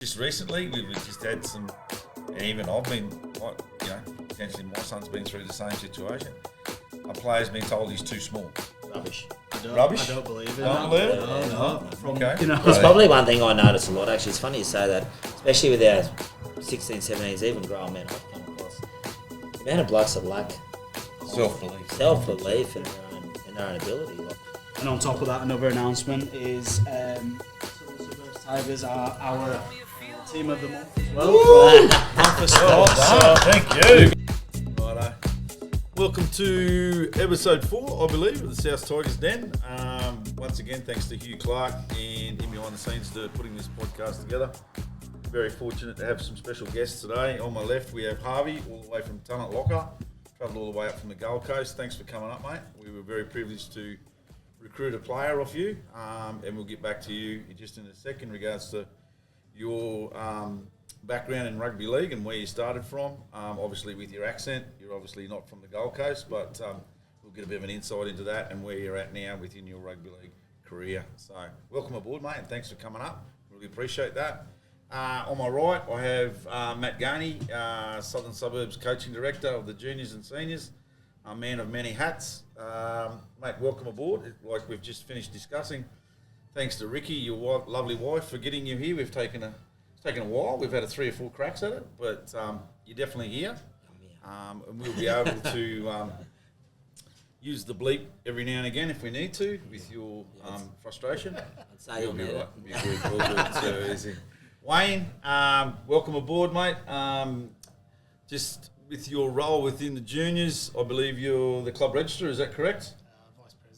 Just recently, we've just had some, and even I've been, potentially my son's been through the same situation. A player's been told he's too small. Rubbish. Rubbish? I don't believe it. Don't believe it? No. Okay. It's probably one thing I notice a lot, actually. It's funny you say that, especially with our 16, 17s, even grown men I've come across. The amount of blokes that lack self-belief in their own ability. And on top of that, another announcement is Suburbs Tigers are our team of the month as well. From Thank you. Righto. Welcome to episode 4, I believe, of the South Tigers Den. Once again, thanks to Hugh Clark and him behind the scenes to putting this podcast together. Very fortunate to have some special guests today. On my left, we have Harvey, all the way from Talent Lockr. Travelled all the way up from the Gold Coast. Thanks for coming up, mate. We were very privileged to recruit a player off you, and we'll get back to you just in a second in regards to your background in rugby league and where you started from. Obviously, with your accent, you're obviously not from the Gold Coast, but we'll get a bit of an insight into that and where you're at now within your rugby league career. So, welcome aboard, mate, and thanks for coming up. Really appreciate that. On my right, I have Matt Gainey, Southern Suburbs Coaching Director of the Juniors and Seniors, a man of many hats. Mate, welcome aboard. Like we've just finished discussing, thanks to Ricky, your lovely wife, for getting you here. It's taken a while. We've had 3 or 4 cracks at it, but you're definitely here. And we'll be able to use the bleep every now and again if we need to with your frustration. I'd say you'll be need right. it. Be good. All good. So easy. Wayne, welcome aboard, mate. Just with your role within the juniors, I believe you're the club registrar, is that correct?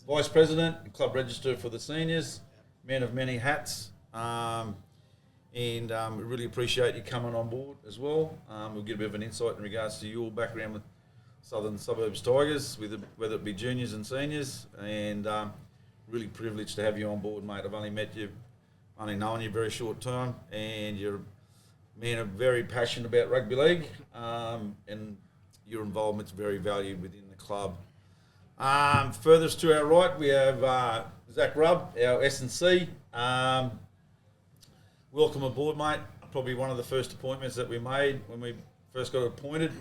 Vice President, and club registrar for the seniors, man of many hats. And we really appreciate you coming on board as well. We'll get a bit of an insight in regards to your background with Southern Suburbs Tigers, whether it be juniors and seniors. And really privileged to have you on board, mate. I've only known you a very short time, and you're a man of very passionate about rugby league, and your involvement's very valued within the club. Furthest to our right, we have Zachary Rub, our S&C. Welcome aboard, mate. Probably one of the first appointments that we made when we first got appointed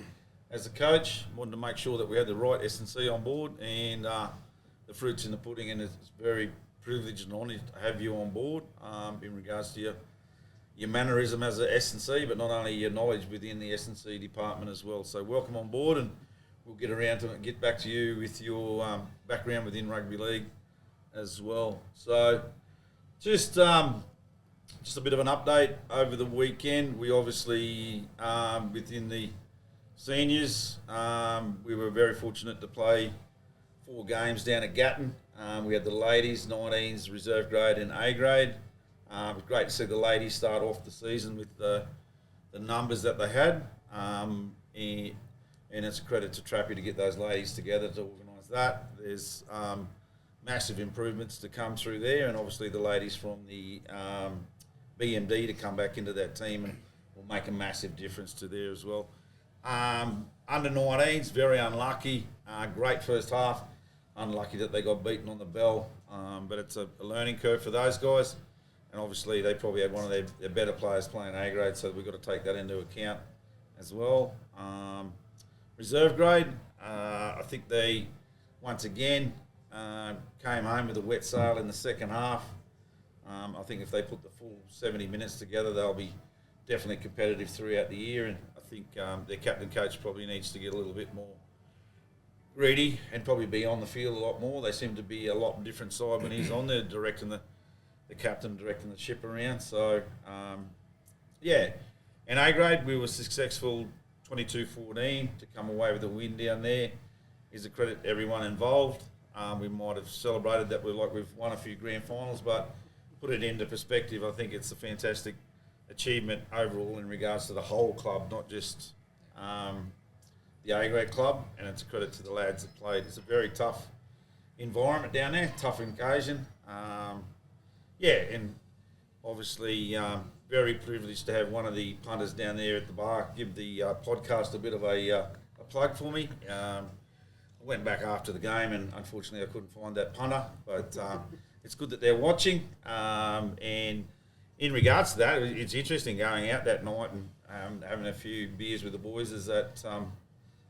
as a coach. Wanted to make sure that we had the right S&C on board, and the fruit's in the pudding, and it's very privileged and honoured to have you on board in regards to your mannerism as a S&C, but not only your knowledge within the S&C department as well. So welcome on board, and we'll get around to it and get back to you with your background within rugby league as well. So just a bit of an update over the weekend. We obviously, within the seniors, we were very fortunate to play 4 games down at Gatton. We had the ladies, 19s, reserve grade and A grade. It was great to see the ladies start off the season with the numbers that they had. And it's a credit to Trappy to get those ladies together to organise that. There's massive improvements to come through there, and obviously the ladies from the BMD to come back into that team and will make a massive difference to there as well. Under 19s, very unlucky. Great first half. Unlucky that they got beaten on the bell, but it's a learning curve for those guys. And obviously they probably had one of their better players playing A grade, so we've got to take that into account as well. Reserve grade, I think they, once again, came home with a wet sail in the second half. I think if they put the full 70 minutes together, they'll be definitely competitive throughout the year. And I think their captain coach probably needs to get a little bit more greedy and probably be on the field a lot more. They seem to be a lot different side when he's on there, directing the captain, directing the ship around. So, In A grade, we were successful 22-14 to come away with a win down there. Is a credit to everyone involved. We might have celebrated that we've won a few grand finals, but put it into perspective, I think it's a fantastic achievement overall in regards to the whole club, not just the A-grade club, and it's a credit to the lads that played. It's a very tough environment down there, tough occasion. And obviously very privileged to have one of the punters down there at the bar give the podcast a bit of a plug for me. I went back after the game, and unfortunately I couldn't find that punter, but it's good that they're watching. And in regards to that, it's interesting going out that night and having a few beers with the boys. Is that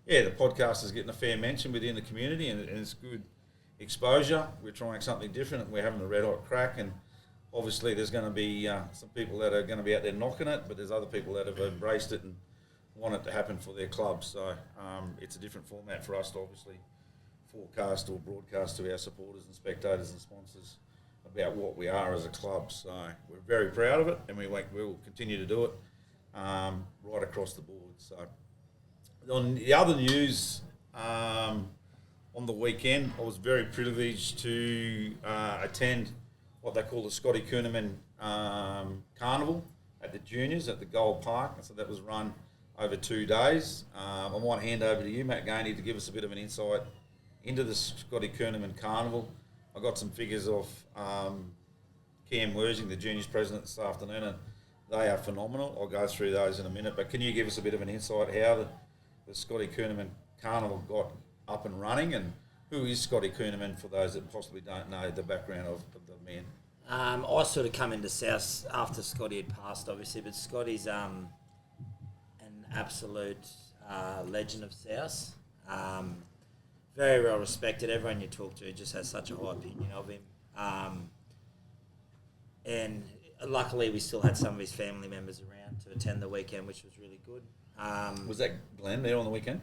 the podcast is getting a fair mention within the community, and it's good exposure. We're trying something different. We're having a red hot crack, and obviously there's going to be some people that are going to be out there knocking it, but there's other people that have embraced it and want it to happen for their clubs. So it's a different format for us to obviously forecast or broadcast to our supporters and spectators and sponsors about what we are as a club. So we're very proud of it, and we will continue to do it right across the board. So on the other news, on the weekend, I was very privileged to attend what they call the Scotty Kuhneman Carnival at the juniors at the Gold Park. So that was run over 2 days. I might hand over to you, Matt Gainey, to give us a bit of an insight into the Scotty Kuhneman Carnival. I got some figures off Cam Worsing, the juniors president, this afternoon, and they are phenomenal. I'll go through those in a minute. But can you give us a bit of an insight how the Scotty Kuhneman Carnival got up and running, and who is Scotty Kuhneman for those that possibly don't know the background of the man? I sort of come into South after Scotty had passed, obviously, but Scotty's an absolute legend of South. Very well respected. Everyone you talk to just has such a high opinion of him. And luckily we still had some of his family members around to attend the weekend, which was really good. Was that Glenn there on the weekend?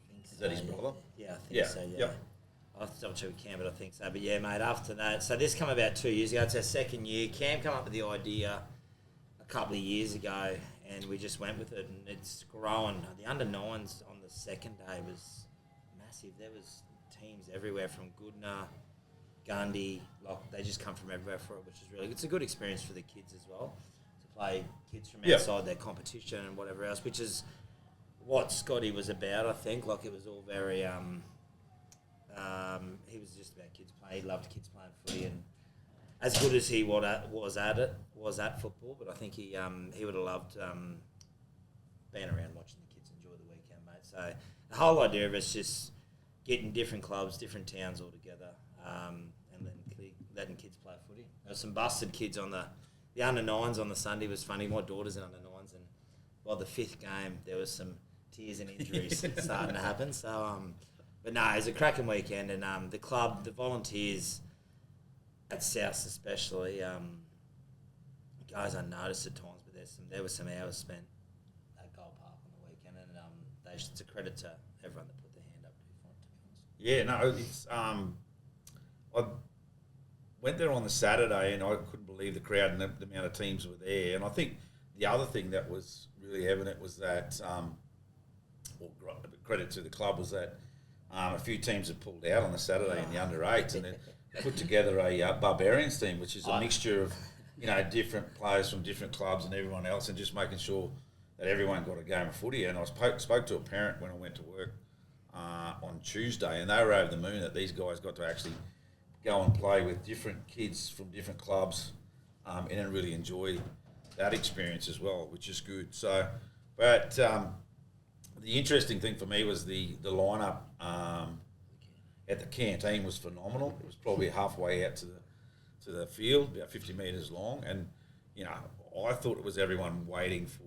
I think Is that his brother? Yeah, I think so, yeah. Yep. I'll have to double check with Cam, but I think so. But yeah, mate, after that, so this come about 2 years ago. It's our second year. Cam came up with the idea a couple of years ago, and we just went with it, and it's grown. The under-9s on the second day was massive. There was teams everywhere from Goodna, Gundy, they just come from everywhere for it, which is really good. It's a good experience for the kids as well, to play kids from outside their competition and whatever else, which is what Scotty was about, I think. Like, it was all very, he was just about kids playing. He loved kids playing footy, and as good as he was at football, but I think he would have loved being around watching the kids enjoy the weekend, mate. So the whole idea of it's just getting different clubs, different towns all together, and then letting kids play footy. There were some busted kids on the under-9s on the Sunday. Was funny. My daughter's in under-9s, and by the 5th game, there was some tears and injuries starting to happen. So, but no, it was a cracking weekend, and the club, the volunteers at South especially, goes unnoticed at times, but there were some hours spent at Gold Park on the weekend, and it's a credit to everyone that put their hand up for it, to be honest. Yeah, no, it's I went there on the Saturday, and I couldn't believe the crowd and the amount of teams were there. And I think the other thing that was really evident was that, credit to the club, was that a few teams had pulled out on the Saturday in the under-8s, and then put together a Barbarians team, which is a mixture of, different players from different clubs and everyone else, and just making sure that everyone got a game of footy. And I spoke to a parent when I went to work on Tuesday, and they were over the moon that these guys got to actually go and play with different kids from different clubs, and then really enjoy that experience as well, which is good. So, but the interesting thing for me was the lineup at the canteen was phenomenal. It was probably halfway out to the field, about 50 metres long, and I thought it was everyone waiting for,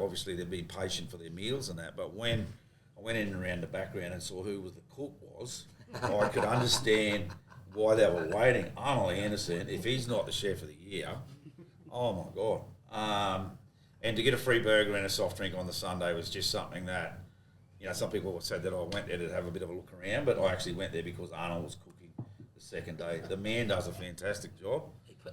obviously they'd be patient for their meals and that. But when I went in and around the background and saw who the cook was, I could understand why they were waiting. Arnold Anderson, if he's not the chef of the year, oh my God. And to get a free burger and a soft drink on the Sunday was just something that, some people said that I went there to have a bit of a look around, but I actually went there because Arnold was cooking the second day. The man does a fantastic job.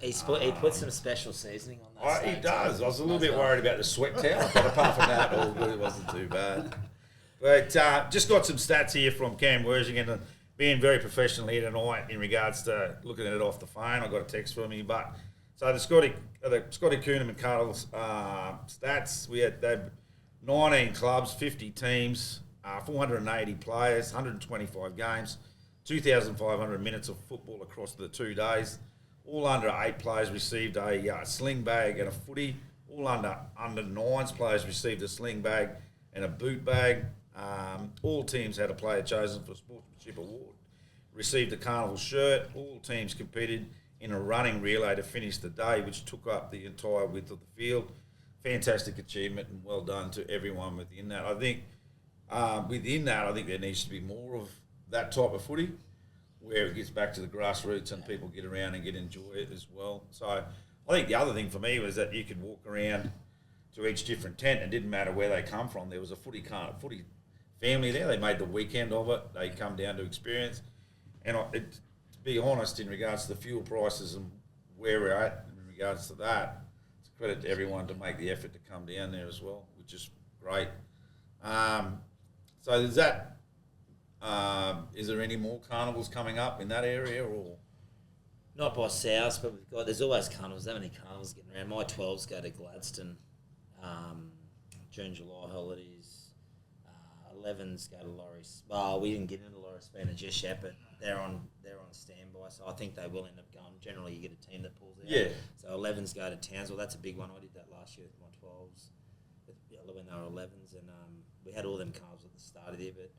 He put some special seasoning on that. He does. I was a little bit worried about the sweat towel, but apart from that, all good. It wasn't too bad. But just got some stats here from Cam Worsing, and being very professional here tonight in regards to looking at it off the phone. I got a text from him, but so the Scotty Kuhneman Carnivals stats, they've 19 clubs, 50 teams, 480 players, 125 games, 2,500 minutes of football across the 2 days. All under 8 players received a sling bag and a footy. All under 9s players received a sling bag and a boot bag. All teams had a player chosen for a sportsmanship award, received a carnival shirt. All teams competed in a running relay to finish the day, which took up the entire width of the field. Fantastic achievement and well done to everyone within that. I think within that, I think there needs to be more of that type of footy where it gets back to the grassroots and people get around and enjoy it as well. So I think the other thing for me was that you could walk around to each different tent and it didn't matter where they come from. There was a footy family there. They made the weekend of it. They come down to experience. And to be honest, in regards to the fuel prices and where we're at in regards to that, it's a credit to everyone to make the effort to come down there as well, which is great. So is that, is there any more carnivals coming up in that area or? Not by South, but there's always carnivals. That many carnivals getting around. My 12s go to Gladstone, June, July holidays. 11s go to Loris. Well, we didn't get into Loris Spina just yet, but they're on standby, so I think they will end up going. Generally, you get a team that pulls out. Yeah. So 11s go to Townsville. That's a big one. I did that last year with my 12s, when they were 11s, and we had all them carnivals at the start of the year. But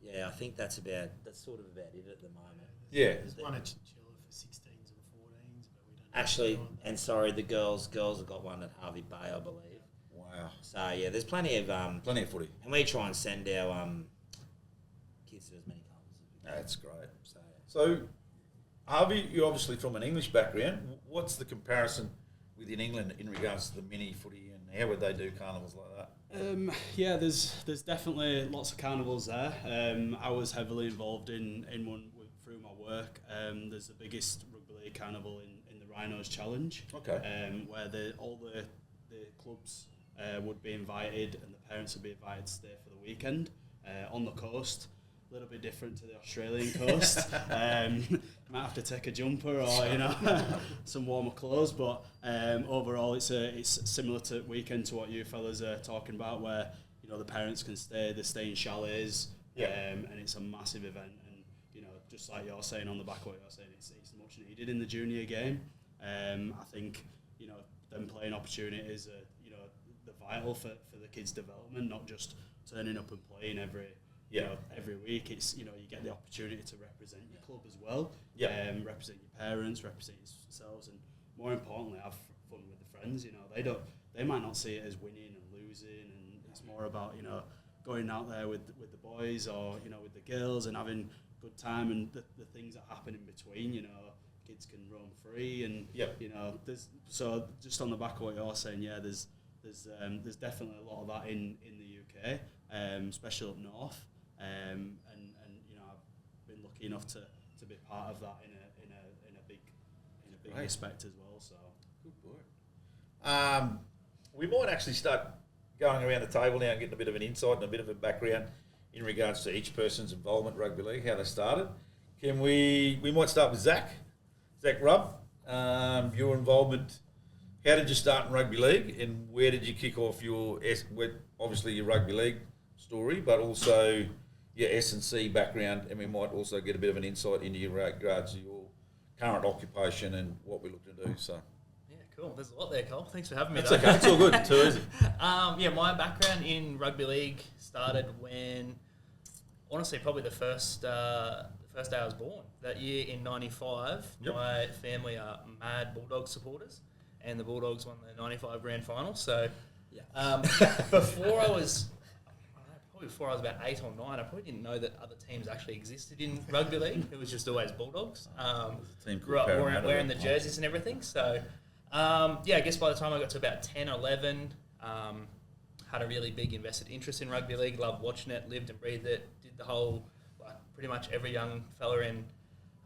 yeah, I think that's sort of about it at the moment. Yeah. There's one at Chinchilla for 16s and 14s, but we don't. Actually, and sorry, the girls have got one at Harvey Bay, I believe. Wow. So yeah, there's plenty of footy. and we try and send our kids to as many carnivals as we can. That's great. So, Harvey, you're obviously from an English background. What's the comparison within England in regards to the mini footy and how would they do carnivals like that? Yeah, there's definitely lots of carnivals there. I was heavily involved in one through my work. There's the biggest rugby league carnival in the Rhinos Challenge. Okay. Where all the clubs would be invited and the parents would be invited to stay for the weekend on the coast. A little bit different to the Australian coast. Might have to take a jumper or some warmer clothes, but overall it's similar to weekend to what you fellas are talking about, where the parents can stay in chalets, and it's a massive event. And just like you're saying on the back of what you're saying, it's much needed in the junior game. I think them playing opportunities are they're vital for the kids' development, not just turning up and playing every week. It's you get the opportunity to represent your club as well, represent your parents, represent yourselves, and more importantly, have fun with the friends. They might not see it as winning and losing, and it's more about going out there with the boys or with the girls and having good time, and the things that happen in between. Kids can roam free, and there's so just on the back of what you're saying, there's definitely a lot of that in the UK, especially up north. And I've been lucky enough to be part of that in a big respect as well. So good work. We might actually start going around the table now and getting a bit of an insight and a bit of a background in regards to each person's involvement in rugby league, how they started. Can we might start with Zach Rub. Your involvement. How did you start in rugby league, and where did you kick off your obviously your rugby league story, but also your S&C background, and we might also get a bit of an insight into regards to your current occupation and what we look to do. So, yeah, cool. There's a lot there, Cole. Thanks for having me. That's okay. It's all good. Too easy. My background in rugby league started when, honestly, probably the first day I was born. That year in '95, my family are mad Bulldogs supporters, and the Bulldogs won the '95 grand final. So, before I was about 8 or 9, I probably didn't know that other teams actually existed in rugby league. It was just always Bulldogs. Grew up wearing the jerseys and everything. So, I guess by the time I got to about 10 or 11, had a really big invested interest in rugby league. Loved watching it, lived and breathed it. Did the whole, pretty much every young fella in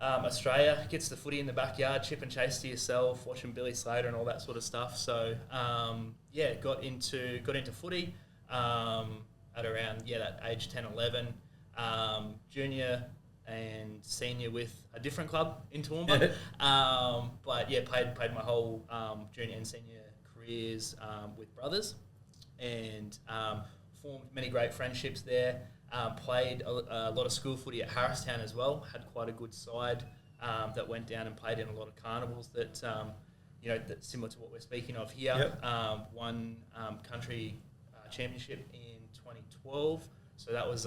Australia gets the footy in the backyard, chip and chase to yourself, watching Billy Slater and all that sort of stuff. So, got into footy. At around that age 10, 11, junior and senior with a different club in Toowoomba. Played my whole junior and senior careers with brothers, and formed many great friendships there. Played a lot of school footy at Harristown as well. Had quite a good side that went down and played in a lot of carnivals that that's similar to what we're speaking of here. Won country championship in 2012, so that was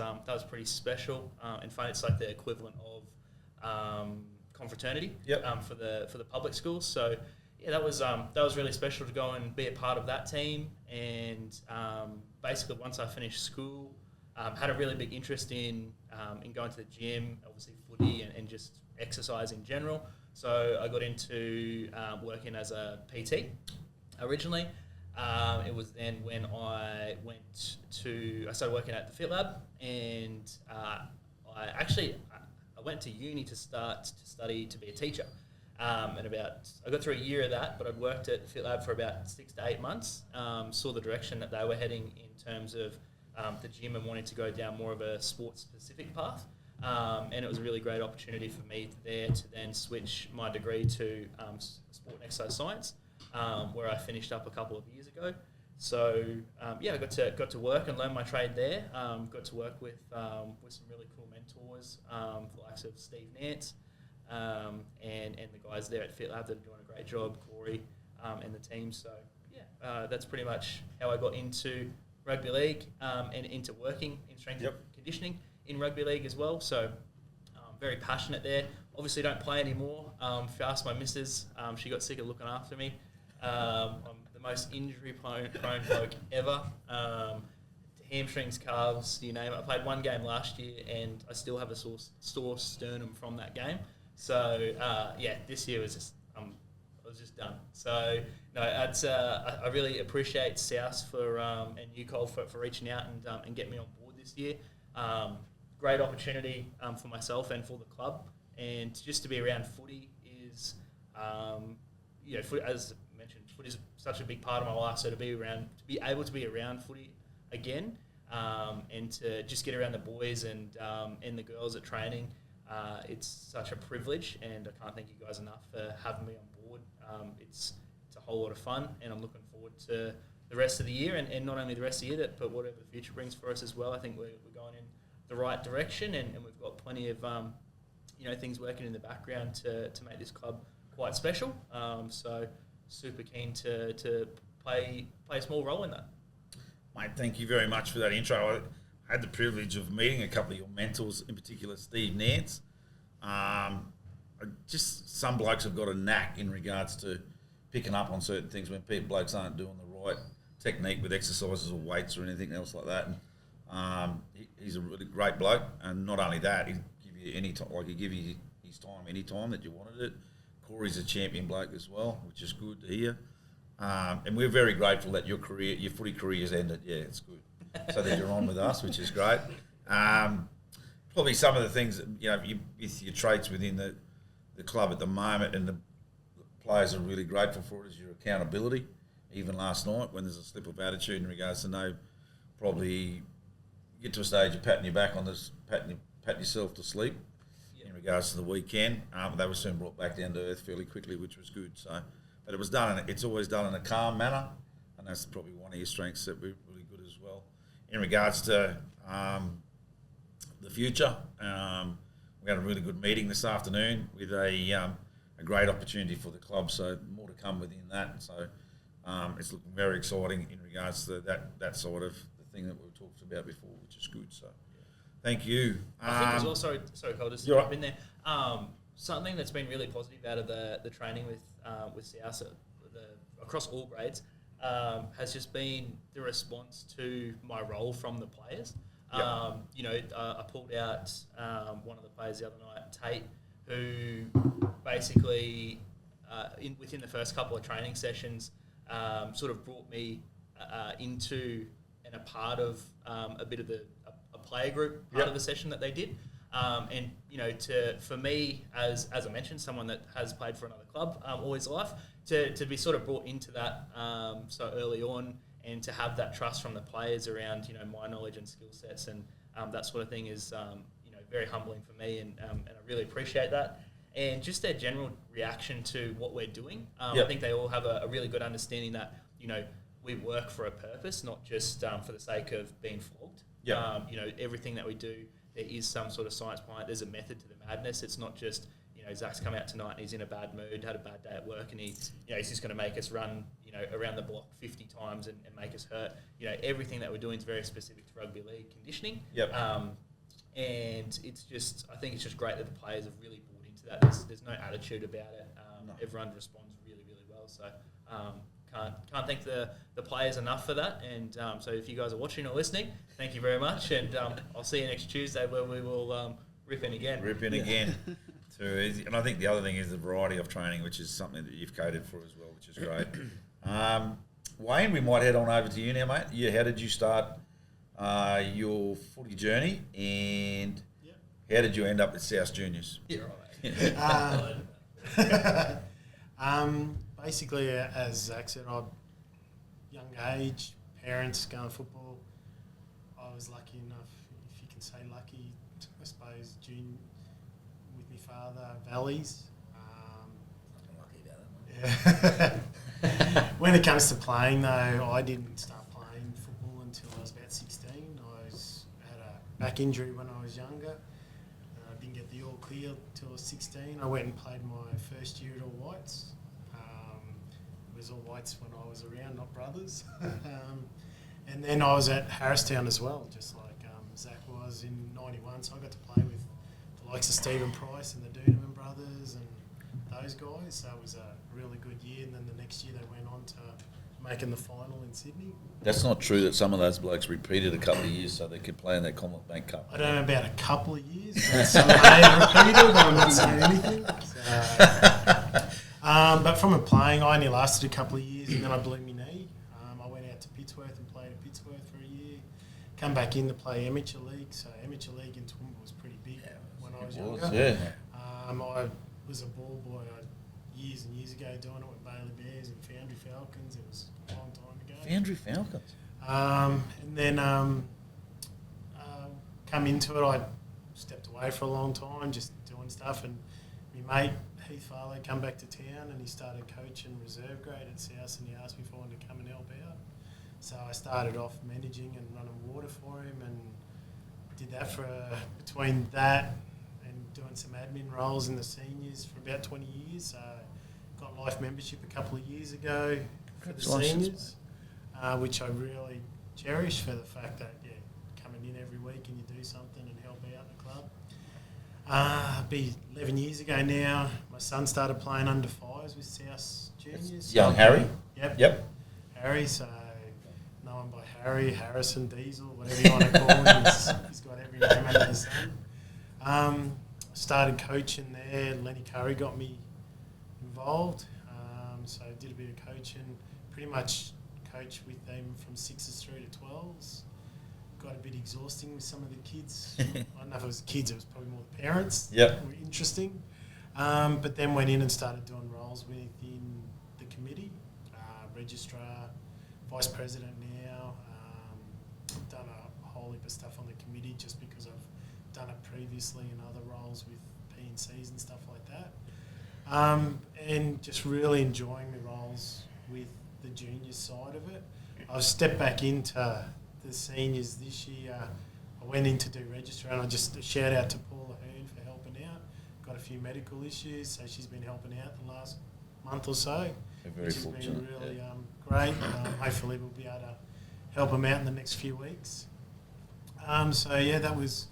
pretty special. In fact, it's like the equivalent of confraternity Yep. for the public schools. So yeah, that was really special to go and be a part of that team. And basically, once I finished school, had a really big interest in going to the gym, obviously footy and just exercise in general. So I got into working as a PT originally. It was then when I started working at the Fit Lab, and I went to uni to study to be a teacher. And I got through a year of that, but I'd worked at Fit Lab for about 6 to 8 months. Saw the direction that they were heading in terms of the gym and wanting to go down more of a sports-specific path. And it was a really great opportunity for me there to then switch my degree to sport and exercise science, where I finished up a couple of years ago. So I got to work and learn my trade there. Got to work with some really cool mentors, the likes of Steve Nance, and the guys there at Fit Lab that are doing a great job, Corey, and the team. So that's pretty much how I got into rugby league and into working in strength and conditioning in rugby league as well. So very passionate there. Obviously don't play anymore. If you ask my missus, she got sick of looking after me. I'm the most injury-prone bloke ever. Hamstrings, calves, you name it. I played one game last year and I still have a sore sternum from that game. So, this year was just, I was just done. So, no, I really appreciate South and you, Col, for reaching out and getting me on board this year. Great opportunity for myself and for the club. And just to be around footy is, as mentioned, footy is such a big part of my life. So to be able to be around footy again, and to just get around the boys and the girls at training, it's such a privilege. And I can't thank you guys enough for having me on board. It's a whole lot of fun, and I'm looking forward to the rest of the year, and not only the rest of the year, but whatever the future brings for us as well. I think we're going in the right direction, and we've got plenty of things working in the background to make this club quite special. So super keen to play a small role in that. Mate, thank you very much for that intro. I had the privilege of meeting a couple of your mentors, in particular Steve Nance. Just some blokes have got a knack in regards to picking up on certain things when blokes aren't doing the right technique with exercises or weights or anything else like that. And he's a really great bloke, and not only that, he'd give you any time, he'd give you his time any time that you wanted it. Corey's a champion bloke as well, which is good to hear. And we're very grateful that your footy career has ended. Yeah, it's good. So that you're on with us, which is great. Probably some of the things that, with your traits within the club at the moment, and the players are really grateful for it, is your accountability. Even last night, when there's a slip of attitude in regards to probably get to a stage of patting your back on this, patting yourself to sleep. Yep. In regards to the weekend, they were soon brought back down to earth fairly quickly, which was good. So, but it was done. It's always done in a calm manner, and that's probably one of your strengths that we're really good as well. In regards to the future, we had a really good meeting this afternoon with a great opportunity for the club. So more to come within that. So it's looking very exciting in regards to that sort of the thing that we talked about before, which is good. So thank you. I think as well, sorry, Col, just to jump in there. Something that's been really positive out of the training with South across all grades has just been the response to my role from the players. Yep. I pulled out one of the players the other night, Tate, who basically within the first couple of training sessions sort of brought me into and a part of a bit of a player group part of the session that they did. And for me, as I mentioned, someone that has played for another club all his life, to be sort of brought into that so early on, and to have that trust from the players around my knowledge and skill sets and that sort of thing is very humbling for me, and I really appreciate that. And just their general reaction to what we're doing. I think they all have a really good understanding that we work for a purpose, not just for the sake of being flogged. Everything that we do, there is some sort of science behind it. There's a method to the madness. It's not just Zack's come out tonight and he's in a bad mood, had a bad day at work, and he's just going to make us run around the block 50 times and make us hurt. Everything that we're doing is very specific to rugby league conditioning. And I think it's just great that the players have really bought into into that. There's no attitude about it. Everyone responds really, really well. So can't thank the players enough for that. And so if you guys are watching or listening, thank you very much. And I'll see you next Tuesday where we will rip in again. Too easy. And I think the other thing is the variety of training, which is something that you've catered for as well, which is great. Wayne, we might head on over to you now, mate. How did you start your footy journey, and how did you end up at South Juniors? Basically, as Zach said, young age, parents going football. I was lucky enough, if you can say lucky, I suppose, with my father, Valleys. When it comes to playing, though, I didn't start playing football until I was about 16. I had a back injury when I was younger. I didn't get the all clear until I was 16. I went and played my first year at All Whites. It was All Whites when I was around, not brothers. And then I was at Harristown as well, just like Zack was in 91. So I got to play with the likes of Stephen Price and the Duneman brothers and those guys. So it was a really good year. And then the next year they went on to making the final in Sydney. That's not true that some of those blokes repeated a couple of years so they could play in that Commonwealth Bank Cup. I don't know about a couple of years, but some may have repeated. I'm not saying anything. So, but from a playing, I only lasted a couple of years and then I blew my knee. I went out to Pittsworth and played at Pittsworth for a year. Come back in to play amateur league. So amateur league in Toowoomba was pretty big when I was younger. I was a ball boy years and years ago doing it with Bailey Bears and Foundry Falcons. It was a long time ago. Foundry Falcons? And then come into it, I stepped away for a long time just doing stuff, and my mate Heath Farlow come back to town and he started coaching reserve grade at South, and he asked me if I wanted to come and help out. So I started off managing and running water for him, and did that for between that and doing some admin roles in the seniors for about 20 years. So got life membership a couple of years ago for the seniors, which I really cherish for the fact that coming in every week and you do something and help out the club. Be 11 years ago now. My son started playing under fives with South Juniors. Young Harry? Yep. Harry, so known by Harry, Harrison, Diesel, whatever you want to call him. He's got every name under the sun. Started coaching there. Lenny Curry got me involved. So I did a bit of coaching. Pretty much coached with them from 6s through to 12s. Got a bit exhausting with some of the kids. I don't know if it was kids, it was probably more the parents. Yep. Were interesting. But then went in and started doing roles within the committee. Registrar, vice president now. Done a whole heap of stuff on the committee just because I've done it previously in other roles with P&Cs and stuff like that. And just really enjoying the roles with the junior side of it. I've stepped back into the seniors this year. I went in to do registrar, and I just shout out to Paula Hearn for helping out. Got a few medical issues, so she's been helping out the last month or so, which has been really great. Hopefully we'll be able to help them out in the next few weeks. That was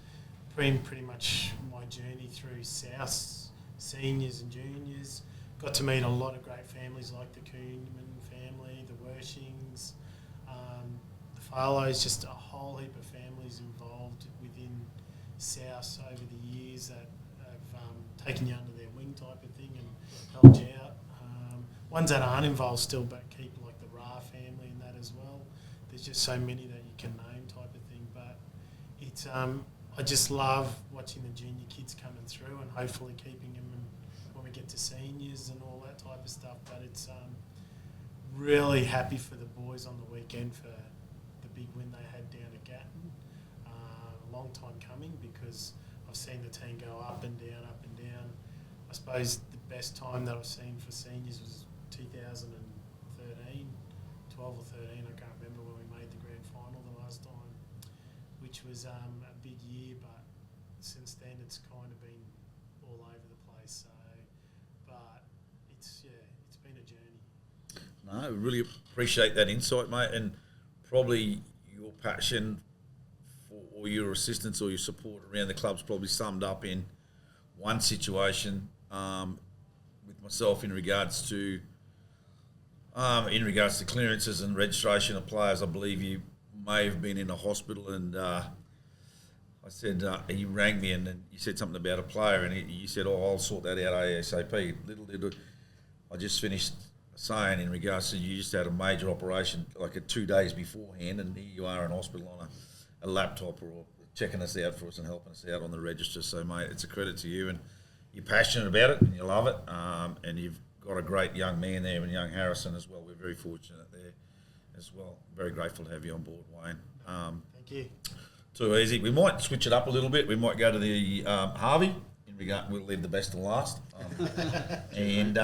pretty much my journey through South seniors and juniors. Got to meet a lot of great families like the Koonman family, the Wershings, the Farlows, just a whole heap of families involved within South over the years that have taken you under their wing type of thing and helped you out. Ones that aren't involved still, but keep like the Ra family and that as well. There's just so many that you can name type of thing. But it's I just love watching the junior kids coming through and hopefully keeping them when we get to seniors and all that type of stuff. But it's really happy for the boys on the weekend for the big win they had down at Gatton. A long time coming because I've seen the team go up and down, up and down. I suppose the best time that I've seen for seniors was 2013, 12 or 13, I can't remember, when we made the grand final the last time, which was a big year, but since then it's kind of been all over the place. So, but it's been a journey. No, really appreciate that insight, mate, and probably your passion for, or your assistance or your support around the club's probably summed up in one situation with myself in regards to clearances and registration of players. I believe you may have been in a hospital, and I said he rang me and you said something about a player, and you said, "Oh, I'll sort that out ASAP." Little I just finished saying in regards to you just had a major operation like 2 days beforehand, and here you are in hospital on a laptop or checking us out for us and helping us out on the register. So, mate, it's a credit to you, and you're passionate about it and you love it, and you've got a great young man there, and young Harrison as well. We're very fortunate there as well. Very grateful to have you on board, Wayne. Thank you. Too easy. We might switch it up a little bit. We might go to the Harvey. We'll leave the best to last. And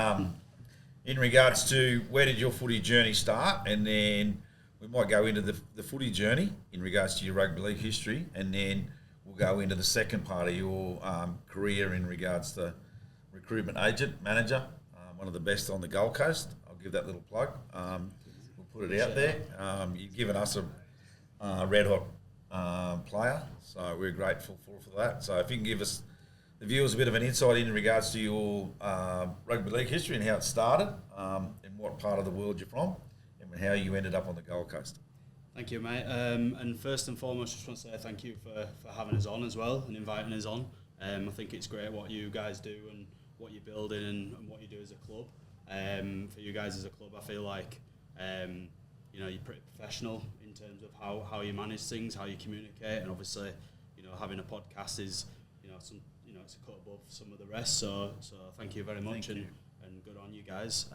in regards to where did your footy journey start, and then we might go into the footy journey in regards to your rugby league history, and then we'll go into the second part of your career in regards to recruitment agent, manager, one of the best on the Gold Coast. I'll give that little plug. We'll put it out there. You've given us a red-hot player, so we're grateful for that. So if you can give us the viewers a bit of an insight in regards to your rugby league history and how it started, and what part of the world you're from, and how you ended up on the Gold Coast. Thank you, mate. And first and foremost, just want to say thank you for having us on as well and inviting us on. I think it's great what you guys do and what you're building and what you do as a club. For you guys as a club, I feel like you're pretty professional in terms of how you manage things, how you communicate, and obviously, having a podcast is, it's a cut above some of the rest. So thank you very much, and good on you guys.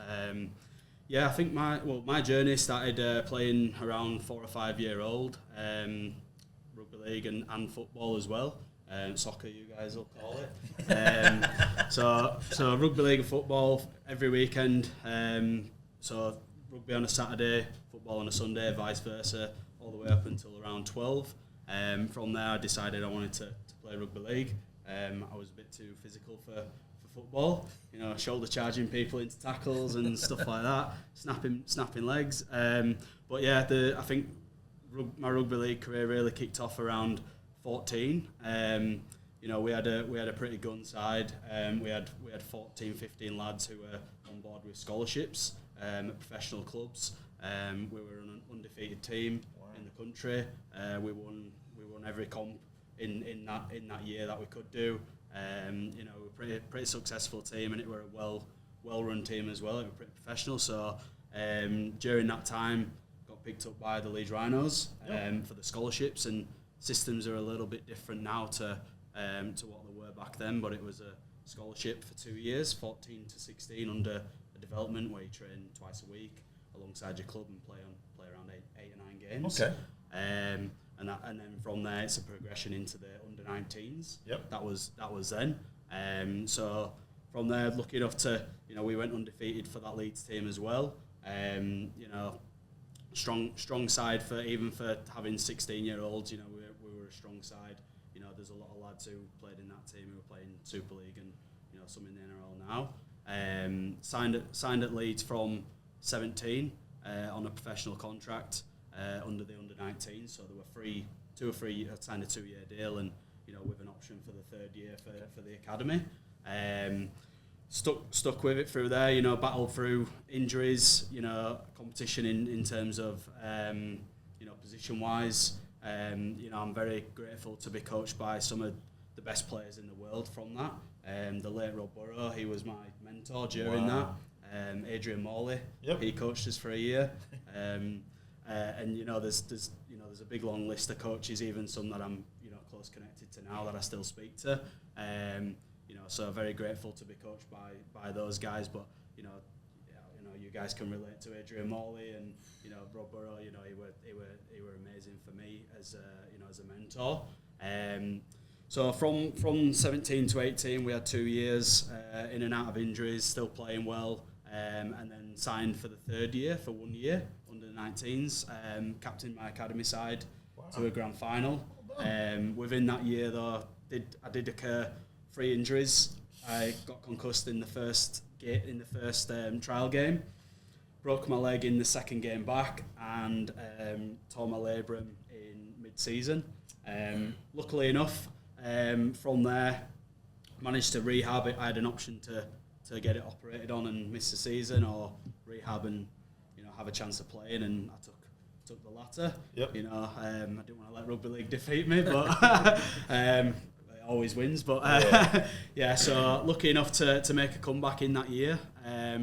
I think my journey started playing around 4 or 5 year old, rugby league and football as well. Soccer, you guys will call it. So rugby league and football every weekend. So rugby on a Saturday, football on a Sunday, vice versa, all the way up until around 12. From there, I decided I wanted to play rugby league. I was a bit too physical for football, shoulder charging people into tackles and stuff like that, snapping legs. But yeah, I think my rugby league career really kicked off around 14. We had a pretty gun side. We had 14, 15 lads who were on board with scholarships at professional clubs. We were an undefeated team in the country. We won every comp in that year that we could do. We were pretty successful team, and it were a well run team as well. It were pretty professional. So during that time, got picked up by the Leeds Rhinos for the scholarships, and systems are a little bit different now to what they were back then. But it was a scholarship for 2 years, 14 to 16, under a development where you train twice a week alongside your club and play around eight or 9 games. Okay. And then from there it's a progression into the under 19s. Yep. That was then. So from there, lucky enough to we went undefeated for that Leeds team as well. Strong side for having 16-year-olds. We were a strong side. There's a lot of lads who played in that team who were playing Super League and some in the NRL now. Signed at Leeds from 17 on a professional contract. Under the under 19, so there were signed a 2-year deal, and with an option for the 3rd year for the academy. Stuck with it through there, battled through injuries, competition in terms of position wise. I'm very grateful to be coached by some of the best players in the world from that. The late Rob Burrow, he was my mentor during that. Adrian Morley, he coached us for a year. There's a big long list of coaches, even some that I'm close connected to now that I still speak to. So very grateful to be coached by those guys. But you guys can relate to Adrian Morley and Rob Burrow. He were amazing for me as a mentor. So from 17 to 18, we had 2 years in and out of injuries, still playing well, and then signed for the 3rd year for 1 year under the 19s. Captained my academy side to a grand final. Within that year, though, I did occur 3 injuries. I got concussed in the first trial game, broke my leg in the second game back, and tore my labrum in mid-season. Luckily enough, from there, managed to rehab it, I had an option to get it operated on and miss the season, or rehab and have a chance of playing, and I took the latter. Yep. I didn't want to let rugby league defeat me, but it always wins. But so lucky enough to make a comeback in that year.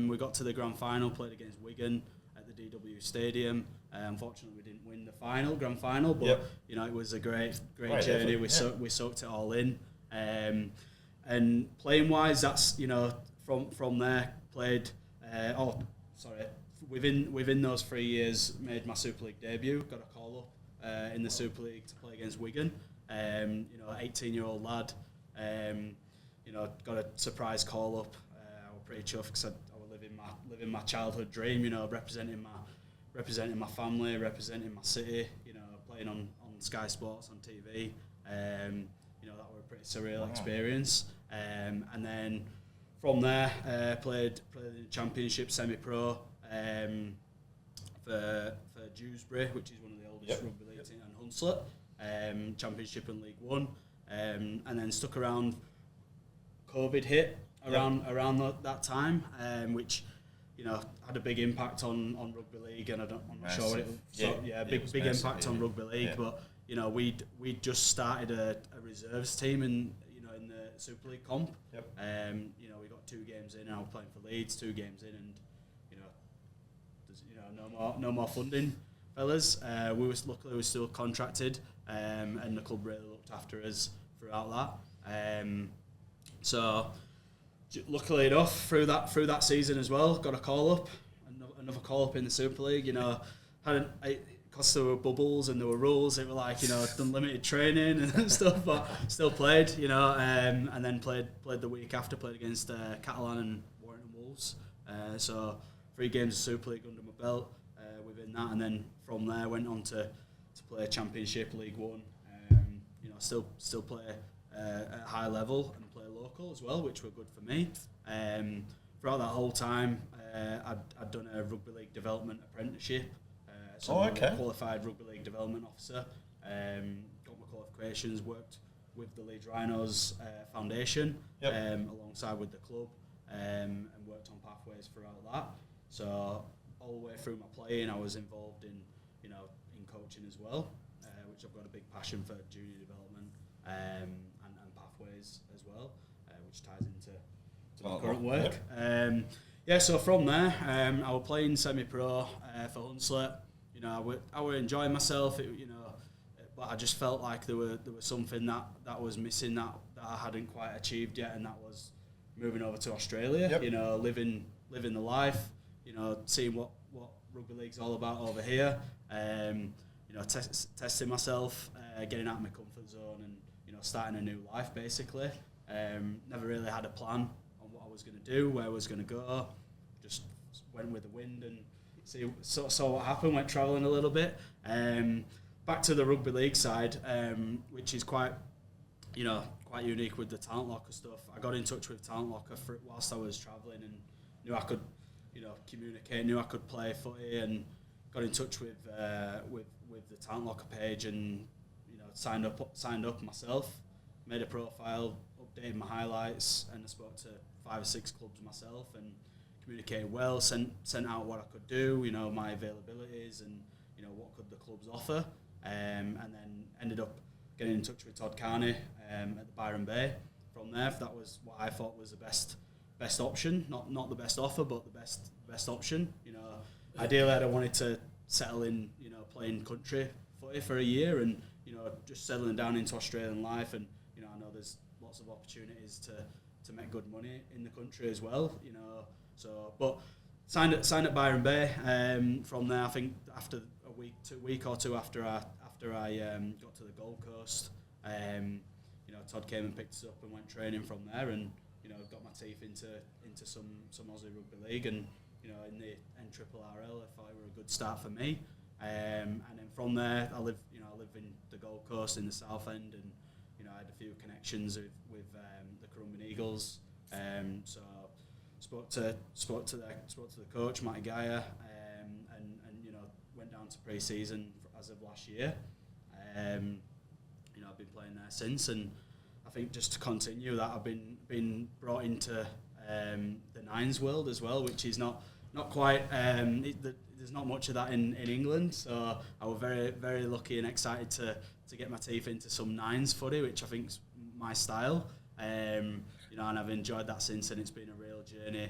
We got to the grand final, played against Wigan at the DW Stadium. Unfortunately, we didn't win the grand final, but it was a great journey. Effort, we soaked it all in. And playing wise, that's from there played. Within those 3 years, made my Super League debut. Got a call up in the Super League to play against Wigan. 18-year-old lad. Got a surprise call up. I was pretty chuffed because I was living my childhood dream. Representing my family, representing my city. Playing on Sky Sports on TV. That was a pretty surreal experience. And then from there, played in the Championship semi-pro for Dewsbury, which is one of the oldest rugby leagues, and Hunslet, Championship and League One, and then stuck around. COVID hit around that time, which had a big impact on rugby league, and I'm not sure what it was. Big impact on rugby league, but we'd just started a reserves team in the Super League comp. We got 2 games in, and I was playing for Leeds, 2 games in, and there's no more funding, fellas. We were still contracted, and the club really looked after us throughout that. So luckily enough, through that season as well, got a call up, another call up in the Super League. Because there were bubbles and there were rules, it were like done limited training and stuff, but still played. And then played the week after, played against Catalan and Warrington Wolves. So 3 games of Super League under my belt within that, and then from there went on to play Championship, League One. Still play at a high level and play local as well, which were good for me. Throughout that whole time, I'd done a rugby league development apprenticeship. Qualified rugby league development officer. Got my qualifications, worked with the Leeds Rhinos Foundation alongside with the club, and worked on pathways throughout that. So all the way through my playing, I was involved in coaching as well, which I've got a big passion for junior development and pathways as well, which ties into my current work. So from there, I was playing semi-pro for Hunslet. I was enjoying myself. But I just felt like there was something that was missing that I hadn't quite achieved yet, and that was moving over to Australia. Living the life. Seeing what rugby league's all about over here. Testing myself, getting out of my comfort zone, and starting a new life basically. Never really had a plan on what I was going to do, where I was going to go. Just went with the wind and saw what happened. Went travelling a little bit. Back to the rugby league side, which is quite unique with the Talent Lockr stuff. I got in touch with Talent Lockr whilst I was travelling, and knew I could communicate, knew I could play footy, and got in touch with the Talent Lockr page, and signed up myself, made a profile, updated my highlights, and I spoke to 5 or 6 clubs myself, and communicated well, sent out what I could do, my availabilities, and what could the clubs offer, and then ended up getting in touch with Todd Carney at the Byron Bay. From there, that was what I thought was the best option, not the best offer, but the best option. Ideally, I wanted to settle in, playing country footy for a year, and just settling down into Australian life, and I know there's lots of opportunities to make good money in the country as well. But signed at Byron Bay. From there, I think after a week or two after I got to the Gold Coast, Todd came and picked us up and went training from there, and got my teeth into some Aussie rugby league, and in the NRRL, I thought it were a good start for me. And then from there, I live in the Gold Coast in the South End, and I had a few connections with the Currumbin Eagles. So spoke to the coach, Matt Gainey, and went down to pre-season as of last year. I've been playing there since, and I I think just to continue that, I've been brought into the nines world as well, which is not quite. There's not much of that in England, so I was very, very lucky and excited to get my teeth into some nines footy, which I think is my style. And I've enjoyed that since, and it's been a real journey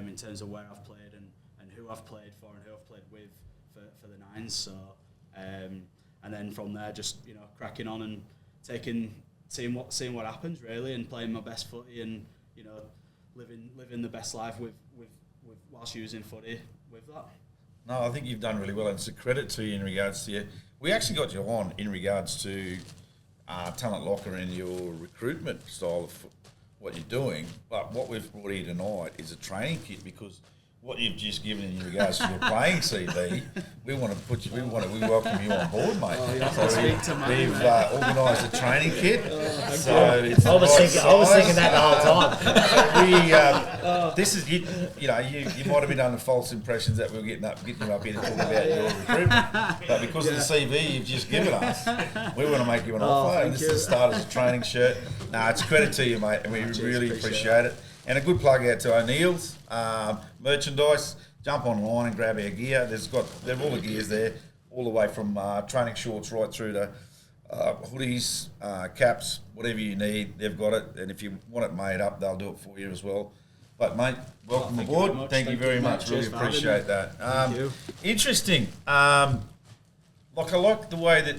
in terms of where I've played and who I've played for and who I've played with for the nines. So, and then from there, just cracking on and seeing what happens really, and playing my best footy, and living the best life with whilst using footy with that. No, I think you've done really well, and it's a credit to you in regards to we actually got you on in regards to Talent Lockr and your recruitment style of what you're doing, but what we've brought here tonight is a training kit, because what you've just given in regards to your playing CV, we welcome you on board, mate. We've organised a training kit. I was thinking that the whole time. This is you might have been under false impressions that we were getting you up here to talk about your recruitment, but because of the CV you've just given us, we want to make you an offer, and this is the start as a training shirt. It's a credit to you, mate, and we really appreciate it. And a good plug out to O'Neill's merchandise. Jump online and grab our gear. They've all the gears there, all the way from training shorts right through to hoodies, caps, whatever you need. They've got it, and if you want it made up, they'll do it for you as well. But mate, welcome aboard. Thank you very much. Really appreciate that. Thank you. Interesting. I like the way that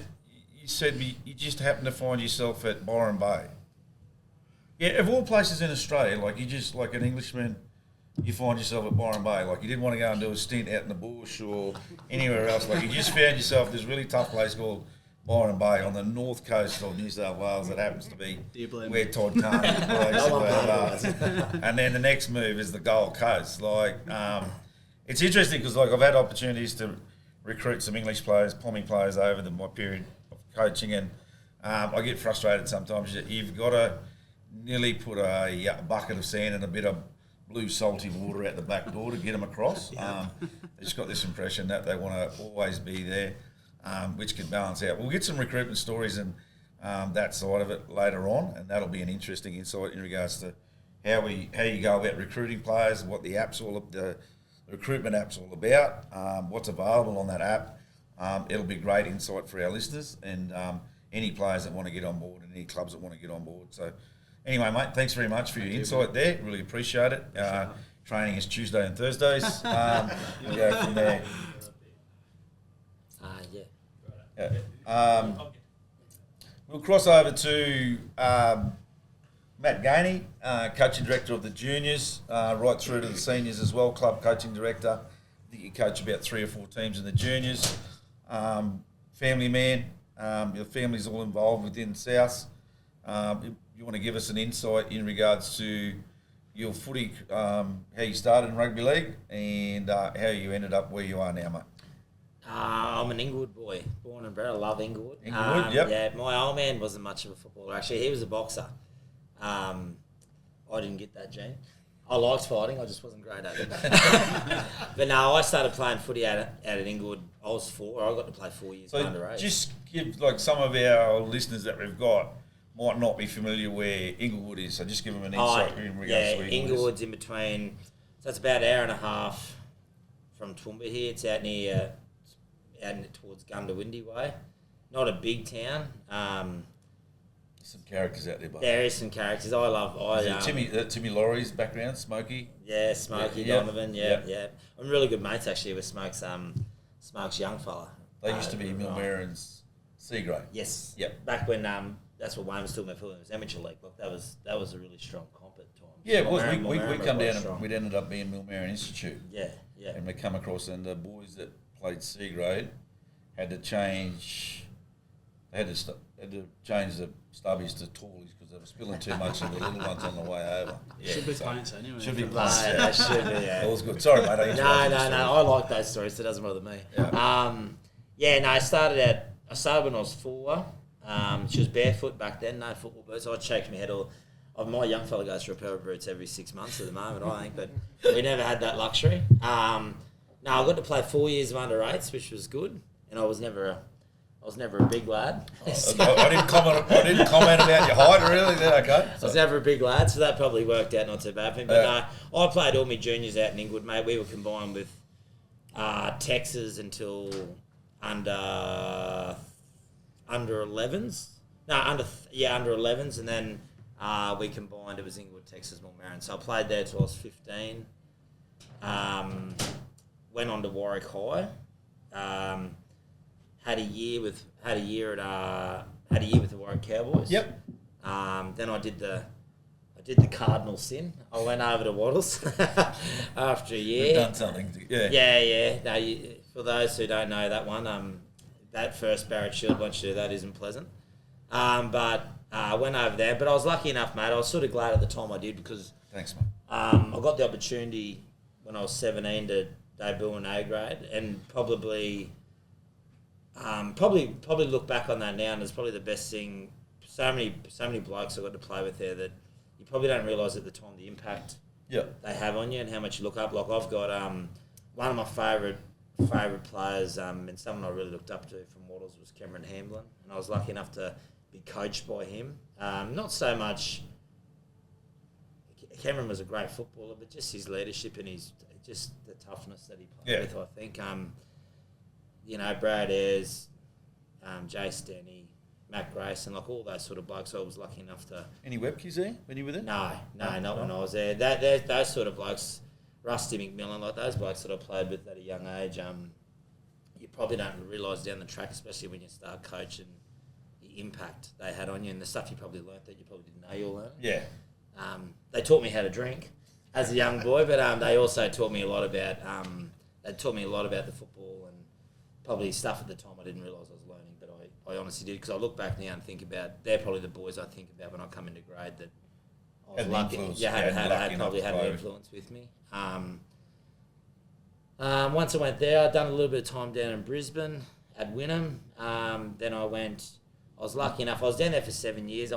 you said you just happened to find yourself at Byron Bay. Yeah, of all places in Australia, you just, like an Englishman, you find yourself at Byron Bay. You didn't want to go and do a stint out in the bush or anywhere else. You just found yourself this really tough place called Byron Bay on the north coast of New South Wales that happens to be where Todd Carney plays. And then the next move is the Gold Coast. It's interesting because I've had opportunities to recruit some English players, Pommy players over my period of coaching, and I get frustrated sometimes. You've got to nearly put a bucket of sand and a bit of blue salty water out the back door to get them across. They've just got this impression that they want to always be there, which can balance out. We'll get some recruitment stories and that side of it later on, and that'll be an interesting insight in regards to how you go about recruiting players, what the recruitment app's all about, what's available on that app. It'll be great insight for our listeners and any players that want to get on board and any clubs that want to get on board. So anyway, mate, thanks very much for your insight there. Really appreciate it. Training is Tuesday and Thursdays. We'll go from there. We'll cross over to Matt Gainey, coaching director of the juniors, right through to the seniors as well, club coaching director. I think you coach about 3 or 4 teams in the juniors. Family man, your family's all involved within South. You want to give us an insight in regards to your footy, how you started in rugby league and how you ended up where you are now, mate? I'm an Inglewood boy, born and bred. I love Inglewood. Inglewood, yep. Yeah, my old man wasn't much of a footballer. Actually, he was a boxer. I didn't get that gene. I liked fighting, I just wasn't great at it. But no, I started playing footy out at Inglewood. I was 4. I got to play 4 years underage. Just give some of our listeners that we've got might not be familiar where Inglewood is, so just give them an insight in regards to Inglewood's in between. So it's about an hour and a half from Toowoomba here. It's out near, towards Gundawindi way. Not a big town. Some characters out there, but there is some characters. I love. Timmy Laurie's background, Smokey. Yeah, Smokey Donovan. Yeah. I'm really good mates actually with Smokes young fella. They used to be Millmerran's C grade. Yes. Yep. Back when that's what Wayne was still midfield. It was amateur league. Look, that was a really strong comp at times. Yeah, it was. We come down and we'd ended up being Millmerran Institute. Yeah. And we come across, and the boys that played C grade had to change. They had to change the stubbies to tallies because they were spilling too much of the little ones on the way over. Yeah, should be pints anyway. Should be pints. Yeah, that should be. Yeah. That was good. Sorry, mate. No. I like those stories. So it doesn't bother me. Yeah. I started when I was 4. She was barefoot back then. No football boots. I'd shake my head my young fella goes through a pair of boots every 6 months at the moment, I think, but we never had that luxury. I got to play 4 years of under 8s, which was good, and I was never I was never a big lad. I didn't comment about your height, really. Then okay. I was never a big lad, so that probably worked out not too bad for me. But no, I played all my juniors out in Inglewood, mate. We were combined with Texas until under 11s. No, under 11s, and then we combined. It was Inglewood, Texas, Mulmarin. So I played there till I was 15. Went on to Warwick High. Had a year with the Warwick Cowboys. Yep. Then I did the cardinal sin. I went over to Wattles after a year. You've done something. Yeah. No, for those who don't know that one, that first Barrett Shield, once you do that, isn't pleasant. But I went over there. But I was lucky enough, mate. I was sort of glad at the time I did because thanks, mate. I got the opportunity when I was 17 to debut in A grade, and probably look back on that now, and it's probably the best thing. So many blokes I got to play with there that you probably don't realise at the time the impact they have on you and how much you look up. Like I've got one of my favourite players and someone I really looked up to from Wattles was Cameron Hamblin, and I was lucky enough to be coached by him. Not so much. Cameron was a great footballer, but just his leadership and his just the toughness that he played with, I think. Brad Ayres, Jay Stenny, Matt Grayson, like all those sort of blokes. I was lucky enough to. Any Webkies there when you were there? No, not when I was there. Those sort of blokes, Rusty McMillan, like those blokes that I played with at a young age. You probably don't realise down the track, especially when you start coaching, the impact they had on you and the stuff you probably learnt that you probably didn't know you'll learn. Yeah. They taught me how to drink as a young boy, but they also taught me a lot about the football and probably stuff at the time I didn't realise I was learning, but I honestly did, because I look back now and think about they're probably the boys I think about when I come into grade that I was lucky. Had probably had an influence with me. Once I went there, I'd done a little bit of time down in Brisbane at Wynnum. Then I was lucky enough. I was down there for 7 years.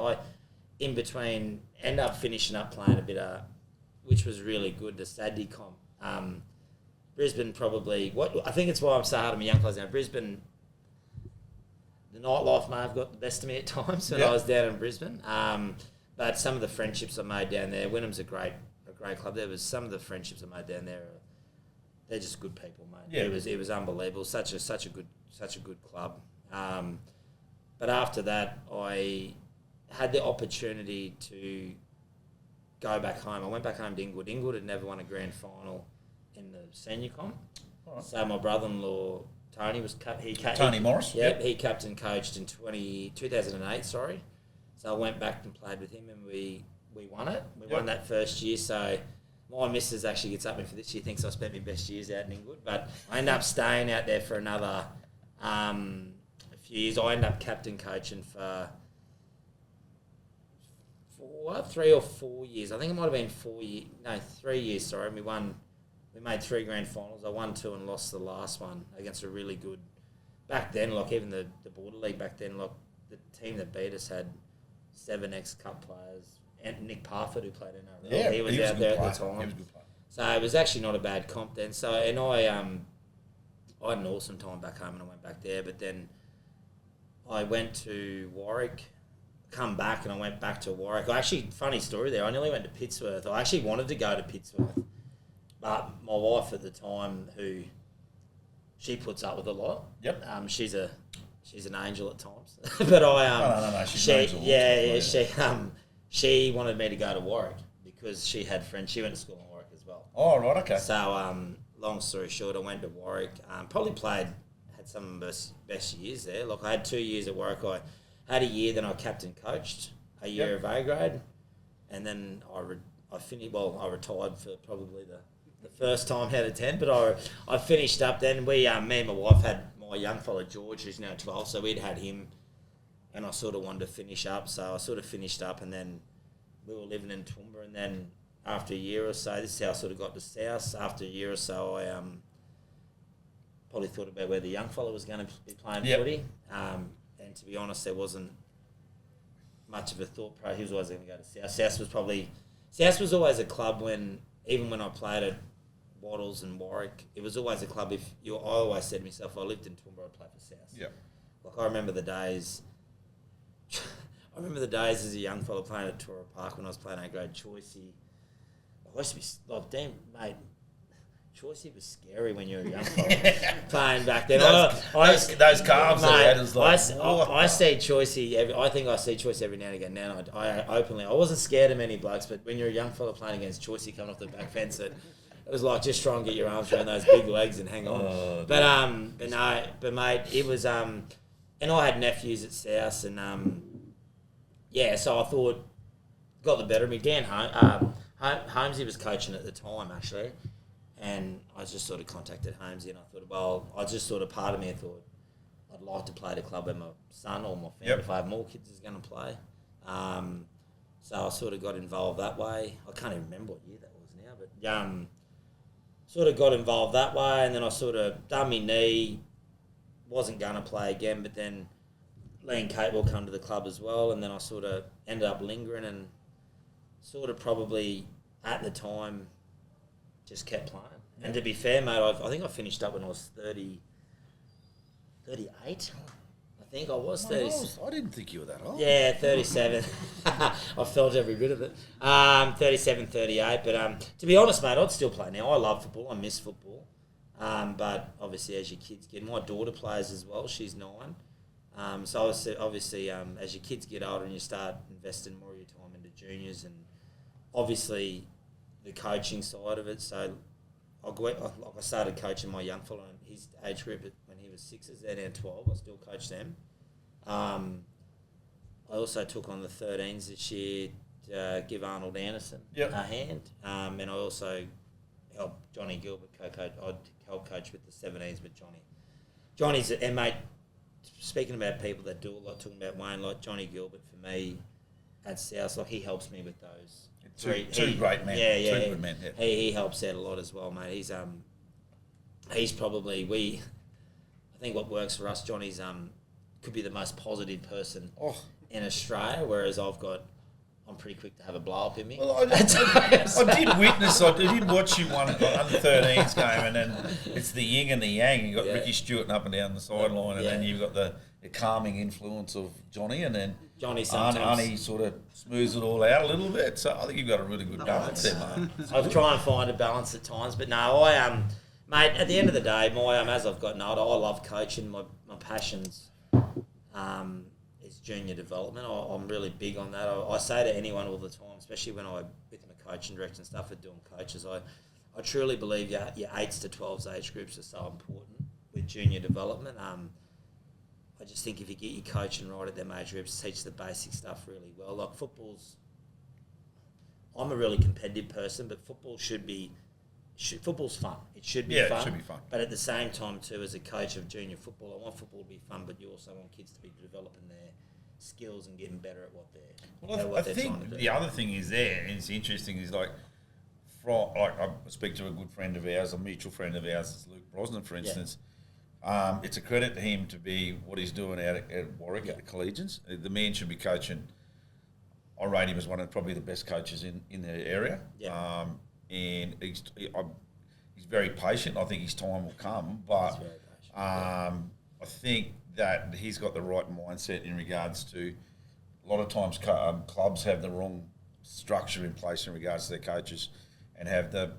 In between, ended up finishing up playing a bit of, which was really good, the Saturday comp. Brisbane probably, I think it's why I'm so hard on my young players now. Brisbane, the nightlife may have got the best of me at times when I was down in Brisbane. But some of the friendships I made down there, Wynnum's a great club. There was some of the friendships I made down there. They're just good people, mate. Yeah. It was unbelievable. Such a good club. But after that, I had the opportunity to go back home. I went back home to Inglewood. Inglewood had never won a grand final in the senior comp. Right. So my brother-in-law Tony Tony Morris. Yep, he captain coached in 2008. Sorry. So I went back and played with him, and we won it. We won that first year. So my missus actually gets up me for this. She thinks I spent my best years out in Inglewood, but I ended up staying out there for another a few years. I ended up captain coaching for 3 or 4 years. I think it might have been 3 years. Sorry, we made 3 grand finals. I won 2 and lost the last one against a really good. Back then, like even the Border League back then, like the team that beat us had 7 ex-cup players. And Nick Parford, who played in our he was out there at the time. He was a good player. So it was actually not a bad comp then. So I had an awesome time back home, and I went back there. But then I went to Warwick. Come back and I went back to Warwick. Actually, funny story there. I nearly went to Pittsworth. I actually wanted to go to Pittsworth, but my wife at the time, who she puts up with a lot. Yep. She's an angel at times, but no, she's an angel. Yeah. She wanted me to go to Warwick because she had friends. She went to school in Warwick as well. Oh right, okay. So long story short, I went to Warwick. Probably had some of the best years there. Like I had 2 years at Warwick. I had a year, then I captain coached a year of A grade, and then I finished. Well, I retired for probably the first time out of 10, but I finished up. Then me and my wife had my young fella George, who's now 12, so we'd had him, and I sort of wanted to finish up. So I sort of finished up, and then we were living in Toowoomba, and then after a year or so, this is how I sort of got to South. After a year or so, I probably thought about where the young fella was going to be playing footy. And to be honest, there wasn't much of a thought process. He was always going to go to South. South was always a club even when I played at Wattles and Warwick, it was always a club. I always said to myself, if I lived in Toowoomba, I'd play for South. Yep. Like, I remember the days. I remember the days as a young fella playing at Tora Park when I was playing A-grade choicey. I used to be like, damn, mate. Choicey was scary when you were a young fella playing back then. Those calves that had was like... I see Choicey. I think I see Choicey every now and again. Now I wasn't scared of many blokes, but when you're a young fella playing against Choicey coming off the back fence, it was like just try and get your arms around those big legs and hang on. But mate, it was and I had nephews at South, and so I thought got the better of me. Dan Holmesy was coaching at the time actually. And I just sort of contacted Holmesy and I thought, well, I just sort of part of me thought I'd like to play at a club where my son or my family, if I have more kids, is going to play. So I sort of got involved that way. I can't even remember what year that was now, but sort of got involved that way. And then I sort of done my knee, wasn't going to play again, but then Lee Kate will come to the club as well. And then I sort of ended up lingering and sort of probably at the time just kept playing. And to be fair, mate, I think I finished up when I was 38. I think I was 30. I didn't think you were that old. Yeah, 37. I felt every bit of it. 37, 38. But to be honest, mate, I'd still play now. I love football. I miss football. But obviously, as your kids get... My daughter plays as well. She's 9. So obviously, as your kids get older and you start investing more of your time into juniors and obviously the coaching side of it. So I started coaching my young fella in his age group when he was 6, they're now 12. I still coach them. I also took on the 13s this year to give Arnold Anderson a hand. And I also helped Johnny Gilbert co-coach. I'd help coach with the 17s with Johnny. Johnny's, and mate, speaking about people that do a lot, talking about Wayne, like Johnny Gilbert for me at South, like he helps me with those. Two great men. Two good men. Yeah. He helps out a lot as well, mate. He's probably I think what works for us, Johnny's could be the most positive person in Australia, whereas I'm pretty quick to have a blow up in me. Well, I did watch you one under 13s game, and then it's the yin and the yang. You got Ricky Stewart up and down the sideline, and then you've got the calming influence of Johnny, and then Johnny sometimes Arnie sort of smooths it all out a little bit. So I think you've got a really good balance there, mate. I try and find a balance at times, but no, mate. At the end of the day, as I've gotten older, I love coaching. My passions is junior development. I'm really big on that. I say to anyone all the time, especially when I'm with my coaching director and stuff for doing coaches, I truly believe your 8s to 12s age groups are so important with junior development. I just think if you get your coaching right at them age groups, teach the basic stuff really well. Like I'm a really competitive person, but football's fun. It should be fun. It should be fun. But at the same time, too, as a coach of junior football, I want football to be fun, but you also want kids to be developing their skills and getting better at what they're I think the other thing is there, and it's interesting, is I speak to a good friend of ours, a mutual friend of ours, it's Luke Brosnan, for instance. It's a credit to him to be what he's doing out at Warwick at the Collegians. The man should be coaching. I rate him as one of probably the best coaches in the area. Yeah. And he's very patient. I think his time will come, but I think that he's got the right mindset in regards to a lot of times clubs have the wrong structure in place in regards to their coaches, and have the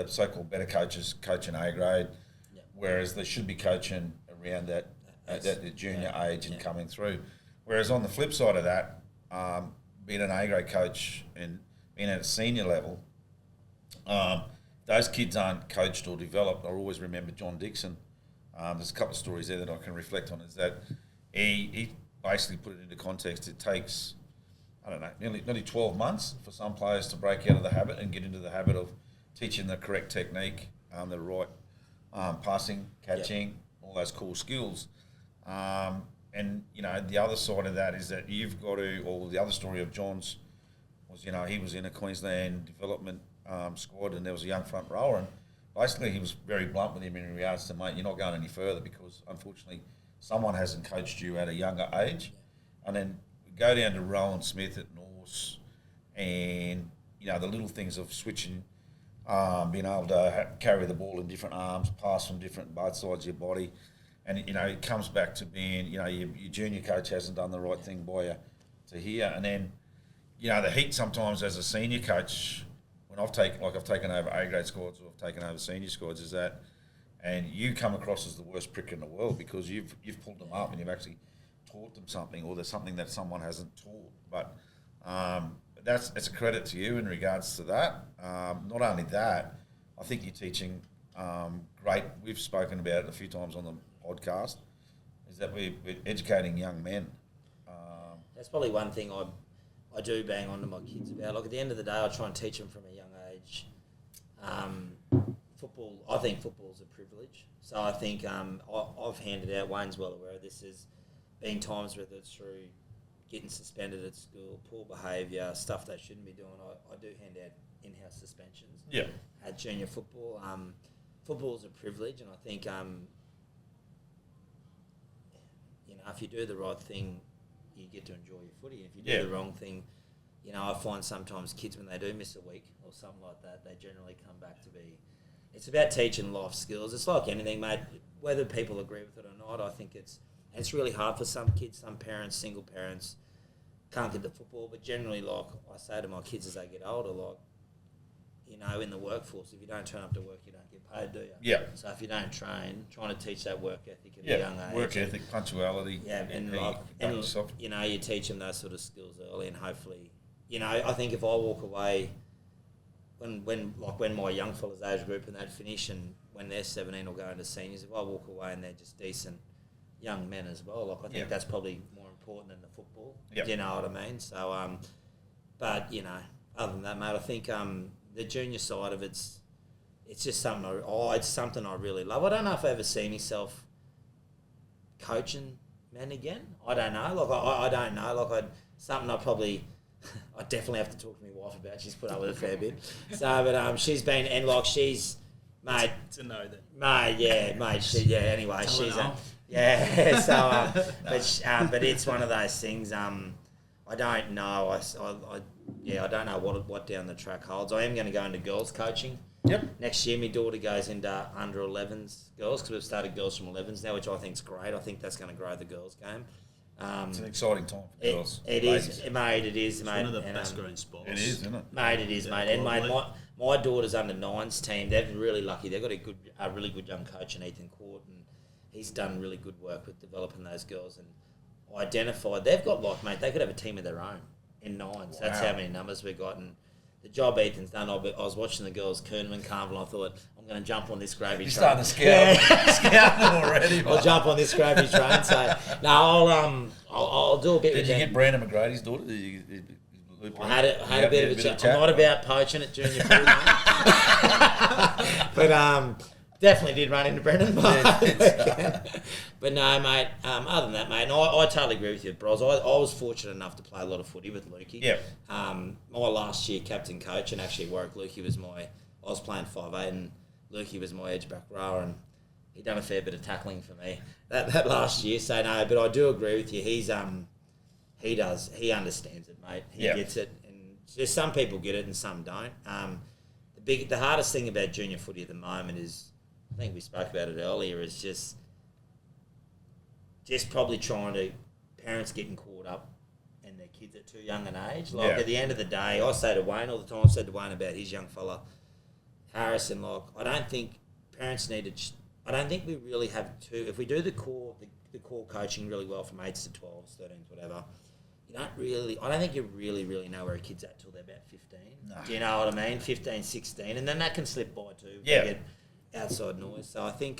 so-called better coaches coaching A grade, whereas they should be coaching around that at the junior age and coming through. Whereas on the flip side of that, being an A grade coach and being at a senior level, those kids aren't coached or developed. I always remember John Dixon. There's a couple of stories there that I can reflect on. Is that he basically put it into context. It takes, I don't know, nearly 12 months for some players to break out of the habit and get into the habit of teaching the correct technique, the right passing, catching, all those cool skills. And, the other side of that is that you've got to, or the other story of John's was, he was in a Queensland development squad, and there was a young front rower, and basically he was very blunt with him in regards to, mate, you're not going any further because, unfortunately, someone hasn't coached you at a younger age. And then go down to Rowan Smith at Norse, and, the little things of switching, being able to carry the ball in different arms, pass from both sides of your body, And, it comes back to being, your junior coach hasn't done the right thing by you to here. And then, the heat sometimes as a senior coach, when I've taken over A-grade squads or I've taken over senior squads, is that, and you come across as the worst prick in the world because you've pulled them up and you've actually taught them something, or there's something that someone hasn't taught. But it's a credit to you in regards to that. Not only that, I think you're teaching great. We've spoken about it a few times on the podcast, is that we're educating young men. That's probably one thing I do bang on to my kids about. Like, at the end of the day, I try and teach them from a young age. Football, I think football's a privilege. So I think I've handed out, Wayne's well aware of this, has been times whether it's through getting suspended at school, poor behaviour, stuff they shouldn't be doing. I do hand out in-house suspensions. Yeah. At junior football. Football's a privilege, and I think, if you do the right thing, you get to enjoy your footy. If you do the wrong thing, I find sometimes kids, when they do miss a week or something like that, they generally come back to be... It's about teaching life skills. It's like anything, mate. Whether people agree with it or not, I think it's really hard for some kids, some parents, single parents, can't get the football. But generally, like I say to my kids as they get older, like, in the workforce, if you don't turn up to work, you don't get paid, do you? Yeah. So if you don't train, trying to teach that work ethic at a young age. Work ethic, punctuality. Yeah, you teach them those sort of skills early, and hopefully, I think if I walk away, when my young fellas age group and they'd finish, and when they're 17 or going to seniors, if I walk away and they're just decent young men as well, I think that's probably more important than the football. Yep. You know what I mean? So, but other than that, mate, I think the junior side of it's just something it's something I really love. I don't know if I ever see myself coaching men again. I don't know. I don't know. Something I probably... I definitely have to talk to my wife about. She's put up with a fair bit. So, but she's been... And, she's... Mate... To know that. Mate, yeah, mate. Anyway, she's... yeah, so... but it's one of those things... I don't know. I don't know what down the track holds. I am going to go into girls coaching. Yep. Next year, my daughter goes into under 11s girls, because we've started girls from 11s now, which I think is great. I think that's going to grow the girls game. It's an exciting time for girls. It is, mate. It is, mate. It's one of the best growing sports. It is, isn't it? Mate, it is, mate. And mate, my daughter's under 9s team. They're really lucky. They've got a really good young coach in Ethan Court, and he's done really good work with developing those girls and identified. They've got mate, they could have a team of their own in 9s. That's how many numbers we've got. And the job Ethan's done, I was watching the girls Kerman Carnival. I thought, I'm going to jump on this gravy train. You're starting to scout them already. I'll jump on this gravy train. So no, I'll do a bit. Did you get Brandon McGrady's daughter? I had a bit of a chat. I'm not about poaching at junior footy, but definitely did run into Brendan. But no, mate. Other than that, mate, and I totally agree with you, Bros. I was fortunate enough to play a lot of footy with Lukey. Yeah. My last year captain coach, and actually Warwick, Lukey was I was playing 5'8", and Lukey was my edge back rower, and he done a fair bit of tackling for me that last year. So no, but I do agree with you. He understands it, mate. He gets it, and there's some people get it and some don't. The hardest thing about junior footy at the moment is, I think we spoke about it earlier, is just probably parents getting caught up in their kids at too young an age. At the end of the day, I say to Wayne all the time, I've said to Wayne about his young fella, Harrison, I don't think parents I don't think we really have to, if we do the core coaching really well from 8s to 12s, 13s, whatever, I don't think you really know where a kid's at till they're about 15. No. Do you know what I mean? 15, 16, and then that can slip by too. Yeah. Get outside noise. So I think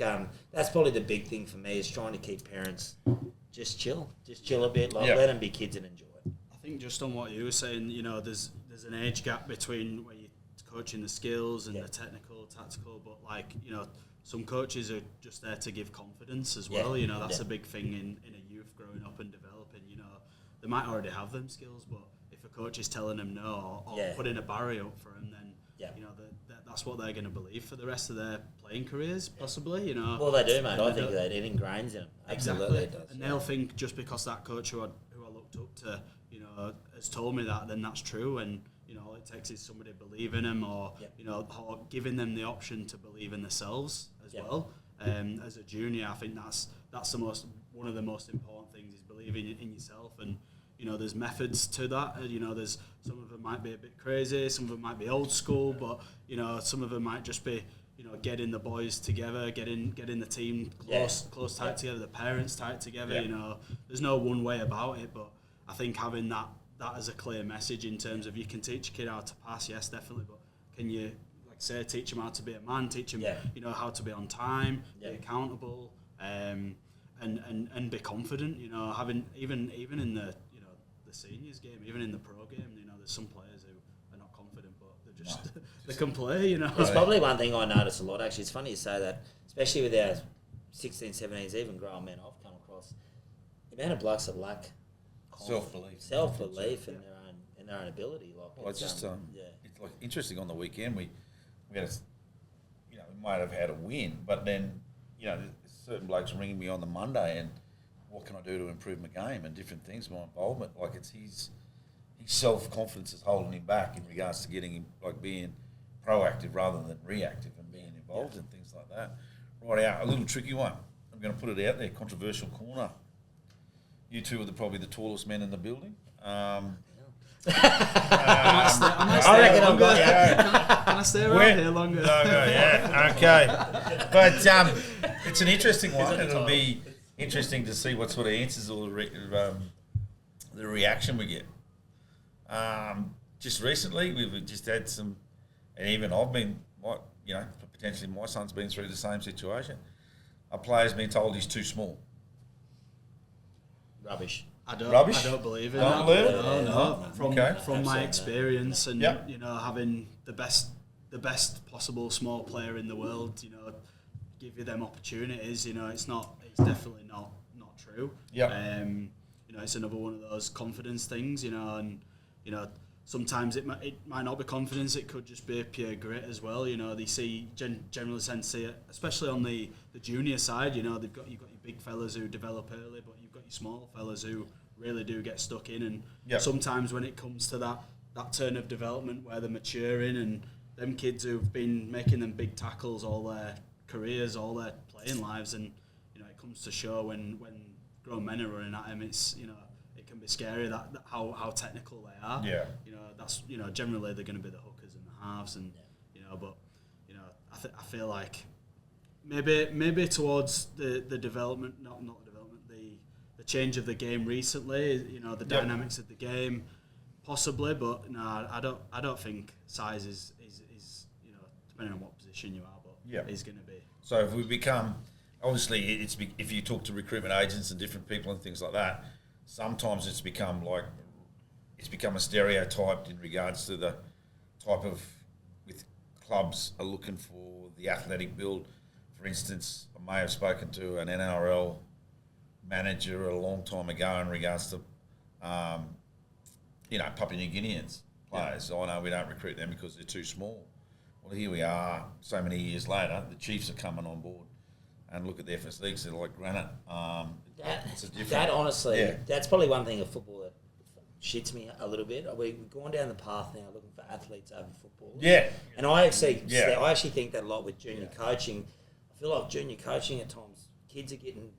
that's probably the big thing for me, is trying to keep parents just chill a bit, let them be kids and enjoy it. I think just on what you were saying, there's an age gap between where you're coaching the skills and the technical, tactical, but some coaches are just there to give confidence as well. That's a big thing in a youth growing up and developing. They might already have them skills, but if a coach is telling them no or putting a barrier up for them, then that's what they're going to believe for the rest of their playing careers, possibly. Well, they do, mate. I think that it ingrains in them. Absolutely, it does. And they'll think just because that coach who I looked up to, has told me that, then that's true. And all it takes is somebody to believe in them, or or giving them the option to believe in themselves as well. As a junior, I think that's that's one of the most important things is believing in yourself. And there's methods to that. There's some of them might be a bit crazy, some of them might be old school, but some of them might just be getting the boys together, getting the team close tight together, the parents tight together. There's no one way about it, but I think having that as a clear message in terms of you can teach a kid how to pass, yes, definitely, but can you, like say, teach them how to be a man, teach them how to be on time, be accountable, and be confident. Having even in the the seniors game, even in the pro game, there's some players who are not confident, but they're just they can play. It's probably one thing I notice a lot. Actually, it's funny you say that, especially with our 16, 17s, even grown men I've come across. The amount of blokes that lack self-belief in their own ability. It's just it's like interesting. On the weekend we had we might have had a win, but then certain blokes ringing me on the Monday and what can I do to improve my game and different things, my involvement. Like it's his self-confidence is holding him back in regards to getting him being proactive rather than reactive and being involved in things like that. Right out, a little tricky one. I'm going to put it out there. Controversial corner. You two are probably the tallest men in the building. I reckon I've got you. Can I stay around here longer? Okay. But it's an interesting one. It'll be interesting to see what sort of answers or the reaction we get. Just recently, we've just had some, and even I've been, potentially my son's been through the same situation. A player's been told he's too small. Rubbish. I don't believe in that. No. From my experience and having the best possible small player in the world, give you them opportunities. It's definitely not true. Yeah. It's another one of those confidence things. And sometimes it might not be confidence. It could just be pure grit as well. They generally tend to see it, especially on the junior side. You've got your big fellas who develop early, but you've got your small fellas who really do get stuck in. And sometimes when it comes to that turn of development where they're maturing, and them kids who've been making them big tackles all their careers, all their playing lives, and it comes to show when grown men are running at them, it's it can be scary that how technical they are. That's generally they're going to be the hookers and the halves, and but I feel like maybe towards the development, not the development, the change of the game recently, the dynamics of the game, possibly, but no, I don't think size is depending on what position you are, but is going to be. So if we become, obviously, if you talk to recruitment agents and different people and things like that, sometimes it's become a stereotyped in regards to the type of with clubs are looking for the athletic build. For instance, I may have spoken to an NRL manager a long time ago in regards to, Papua New Guineans players. I know we don't recruit them because they're too small. Well, here we are, so many years later, the Chiefs are coming on board and look at their physiques, they're like granite. It's a different... That honestly, that's probably one thing of football that shits me a little bit. We've gone down the path now looking for athletes over football. Yeah. And I actually think that a lot with junior coaching. I feel like junior coaching at times, kids are getting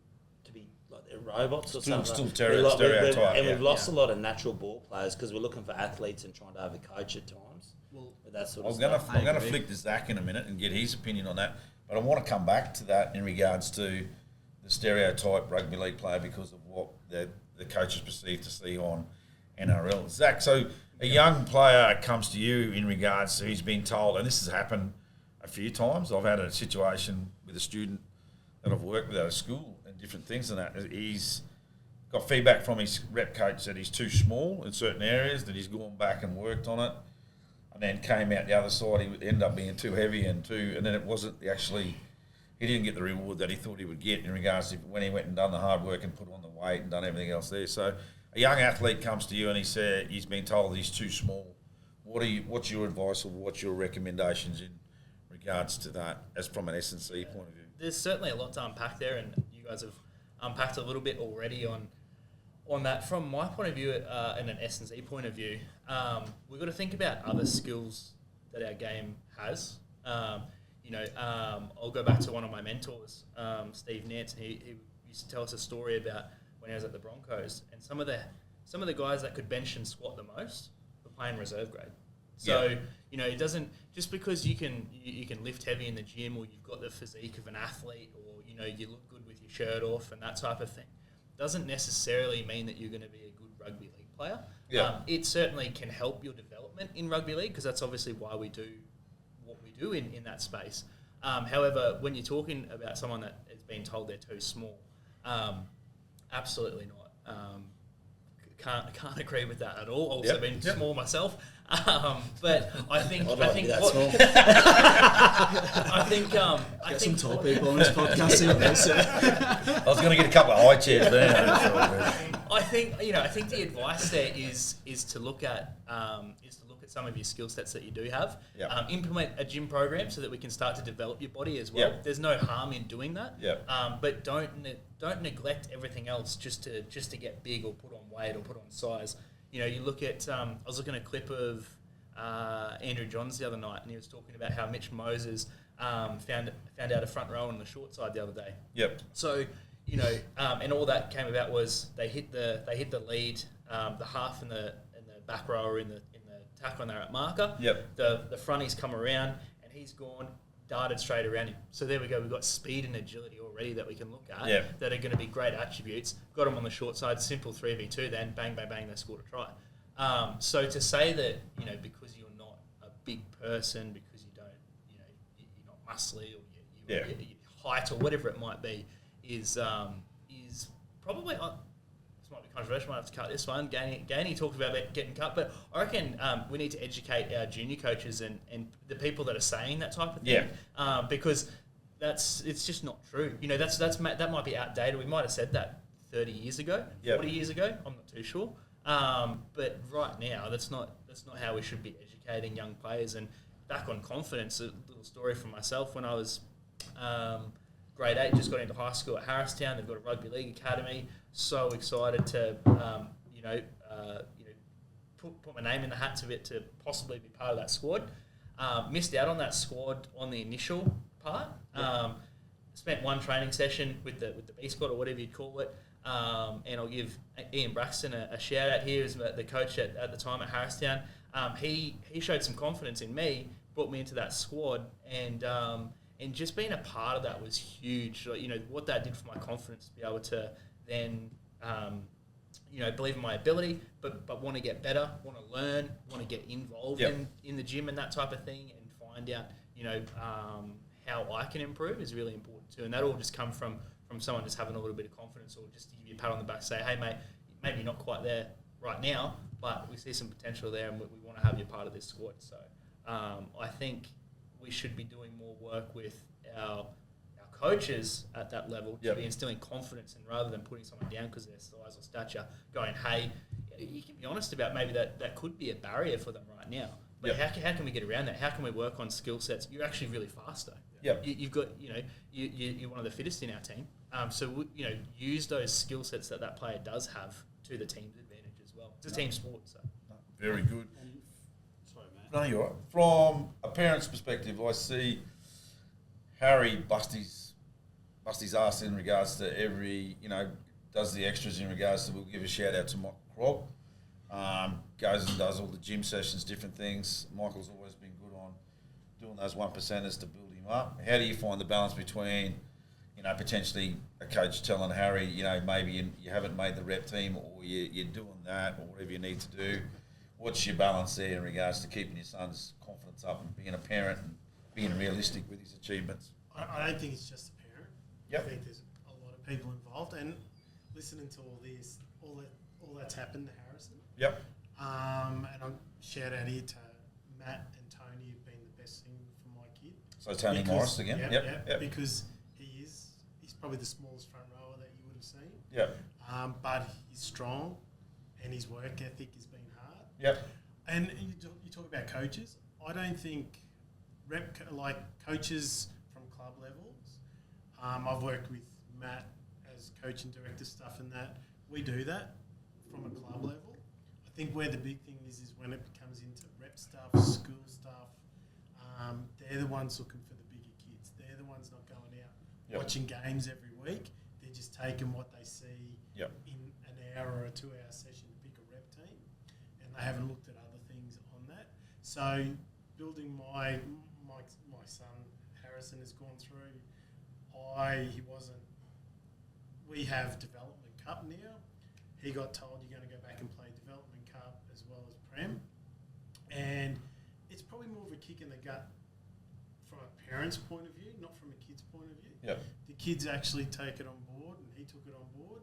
to be like they're robots or something. Still stereotype. And we've lost a lot of natural ball players because we're looking for athletes and trying to overcoach at times. Well, I'm going to flick to Zack in a minute and get his opinion on that. But I want to come back to that in regards to the stereotype rugby league player because of what the coaches perceive to see on NRL. Zack, so a young player comes to you in regards to he's been told, and this has happened a few times. I've had a situation with a student that I've worked with at a school and different things and that. He's got feedback from his rep coach that he's too small in certain areas, that he's gone back and worked on it, and then came out the other side. He ended up being too heavy and then it wasn't he didn't get the reward that he thought he would get in regards to when he went and done the hard work and put on the weight and done everything else there. So a young athlete comes to you and he's been told he's too small. What's your advice or what's your recommendations in regards to that as from an S&C point of view? There's certainly a lot to unpack there, and you guys have unpacked a little bit already on that. From my point of view, and an S&C point of view, we've got to think about other skills that our game has. I'll go back to one of my mentors, Steve Nance, and he used to tell us a story about when he was at the Broncos, and some of the guys that could bench and squat the most were playing reserve grade. So it doesn't just because you can lift heavy in the gym, or you've got the physique of an athlete, or you look good with your shirt off and that type of thing, doesn't necessarily mean that you're going to be a good rugby league player. It certainly can help your development in rugby league, because that's obviously why we do what we do in that space. However, when you're talking about someone that has been told they're too small, absolutely not. Can't agree with that at all. Also been small myself. But I think some tall people on this podcast here. I was going to get a couple of high chairs there. I think the advice there is to look at some of your skill sets that you do have. Implement a gym program so that we can start to develop your body as well. There's no harm in doing that. But don't neglect everything else just to get big or put on weight or put on size. You look at I was looking at a clip of Andrew Johns the other night, and he was talking about how Mitch Moses found out a front row on the short side the other day. So and all that came about was they hit the lead, the half and the back rower in the tack when they're at marker. The fronties come around, and he's gone, darted straight around him. So there we go. We've got speed and agility already that we can look at that are going to be great attributes. Got him on the short side, simple 3v2. Then bang, bang, bang, they scored a try. So to say that because you're not a big person, because you don't, you're not muscly, or your height or whatever it might be, is probably. This might be controversial. I might have to cut this one. Gainey talked about getting cut, but I reckon we need to educate our junior coaches and the people that are saying that type of thing, because it's just not true. That might be outdated. We might have said that 30 years ago, 40 years ago. I'm not too sure. But right now, that's not how we should be educating young players. And back on confidence, a little story from myself when I was grade 8, just got into high school at Harristown. They've got a rugby league academy. So excited to put my name in the hat to possibly be part of that squad. Missed out on that squad on the initial part. Spent one training session with the B squad, or whatever you'd call it. And I'll give Ian Braxton a shout out here as the coach at the time at Harristown. He showed some confidence in me, brought me into that squad, and just being a part of that was huge. What that did for my confidence, to be able to then believe in my ability, but want to get better, want to learn, want to get involved in the gym and that type of thing, and find out how I can improve is really important too. And that all just come from someone just having a little bit of confidence, or just to give you a pat on the back, say, hey mate, maybe you're not quite there right now, but we see some potential there, and we want to have you part of this squad. So I think we should be doing more work with our coaches at that level to be instilling confidence, and rather than putting someone down because of their size or stature, going, hey, you can be honest about maybe that could be a barrier for them right now. But how can we get around that? How can we work on skill sets? You're actually really fast though. You've got you're one of the fittest in our team. So use those skill sets that player does have to the team's advantage as well. It's a team sport. So very good. Sorry, mate. No, you're right. From a parent's perspective, I see Harry bust his ass in regards to every, does the extras in regards to, we'll give a shout out to Michael Kropp. Goes and does all the gym sessions, different things. Michael's always been good on doing those 1%ers to build him up. How do you find the balance between, potentially a coach telling Harry, maybe you haven't made the rep team, or you're doing that, or whatever you need to do? What's your balance there in regards to keeping your son's confidence up and being a parent and being realistic with his achievements? I don't think it's just a parent. I think there's a lot of people involved, and listening to all this, all that's happened to Harrison. And I'm shout out here to Matt and Tony, who've been the best thing for my kid. So Tony Morris again. Because he's probably the smallest front rower that you would have seen. But he's strong, and his work ethic has been hard. And you talk about coaches. I don't think coaches from club levels. I've worked with Matt as coach and director stuff, and that we do that from a club level. I think where the big thing is when it comes into rep stuff, school stuff. They're the ones looking for the bigger kids. They're the ones not going out watching games every week. They're just taken what they see Yep. in an hour or a 2 hour session to pick a rep team, and they haven't looked at other things on that. So building my son Harrison has gone through. We have Development Cup now. He got told you're going to go back and play Development Cup as well as Prem, and it's probably more of a kick in the gut from a parent's point of view, not from a kid's point of view. Yep. The kids actually take it on board, and he took it on board,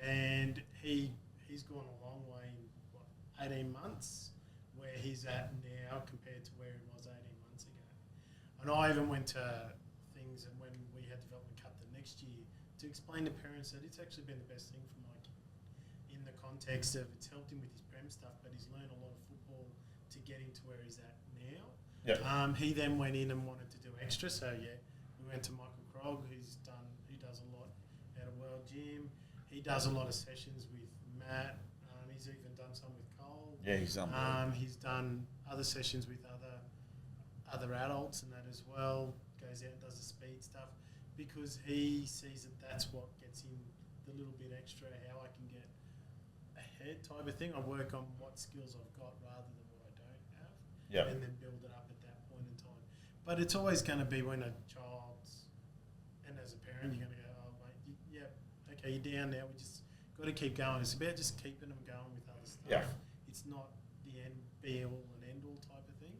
and he's gone a long way in 18 months where he's at now compared to where he was 18 months ago. And I even went to things, and when we had Development Cup the next year, to explain to parents that it's actually been the best thing for my kid in the context of it's helped him with his Prem stuff, but he's learned a lot of football to get him to where he's at now. Yep. He then went in and wanted to do extra, so yeah, we went to Michael Krog, who does a lot out of World Gym. He does a lot of sessions with Matt. He's even done some with Col. Yeah, he's unbelievable. He's done other sessions with other adults and that as well. Goes out and does the speed stuff because he sees that that's what gets him the little bit extra, how I can get ahead type of thing. I work on what skills I've got rather than what I don't have. Yep. And then build it up at that point in time. But it's always going to be when a child's, and as a parent, you're going to go, oh, mate, okay, you're down now. We just got to keep going. It's about just keeping them going with other stuff. Yeah. It's not the end, be all and end all type of thing.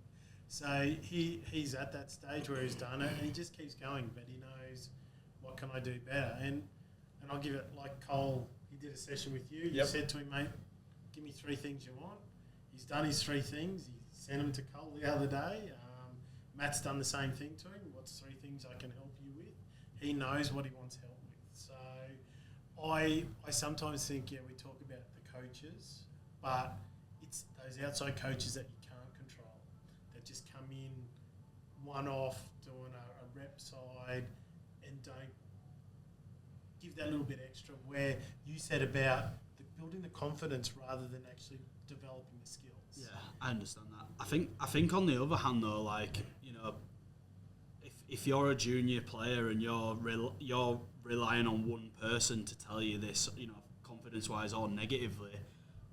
So he's at that stage where he's done it, and he just keeps going. But he knows what can I do better, and I'll give it like Cole. He did a session with you. You said to him, mate, give me 3 things you want. He's done his 3 things. He sent them to Cole the other day. Matt's done the same thing to him. What's 3 things I can help you with? He knows what he wants help with. So I sometimes think, we talk about the coaches, but it's those outside coaches that you can't control, that just come in one-off, doing a rep side, and don't give that little bit extra where you said about building the confidence rather than actually developing the skills. Yeah, I understand that. I think on the other hand though, like, if you're a junior player and you're relying on one person to tell you this, confidence wise or negatively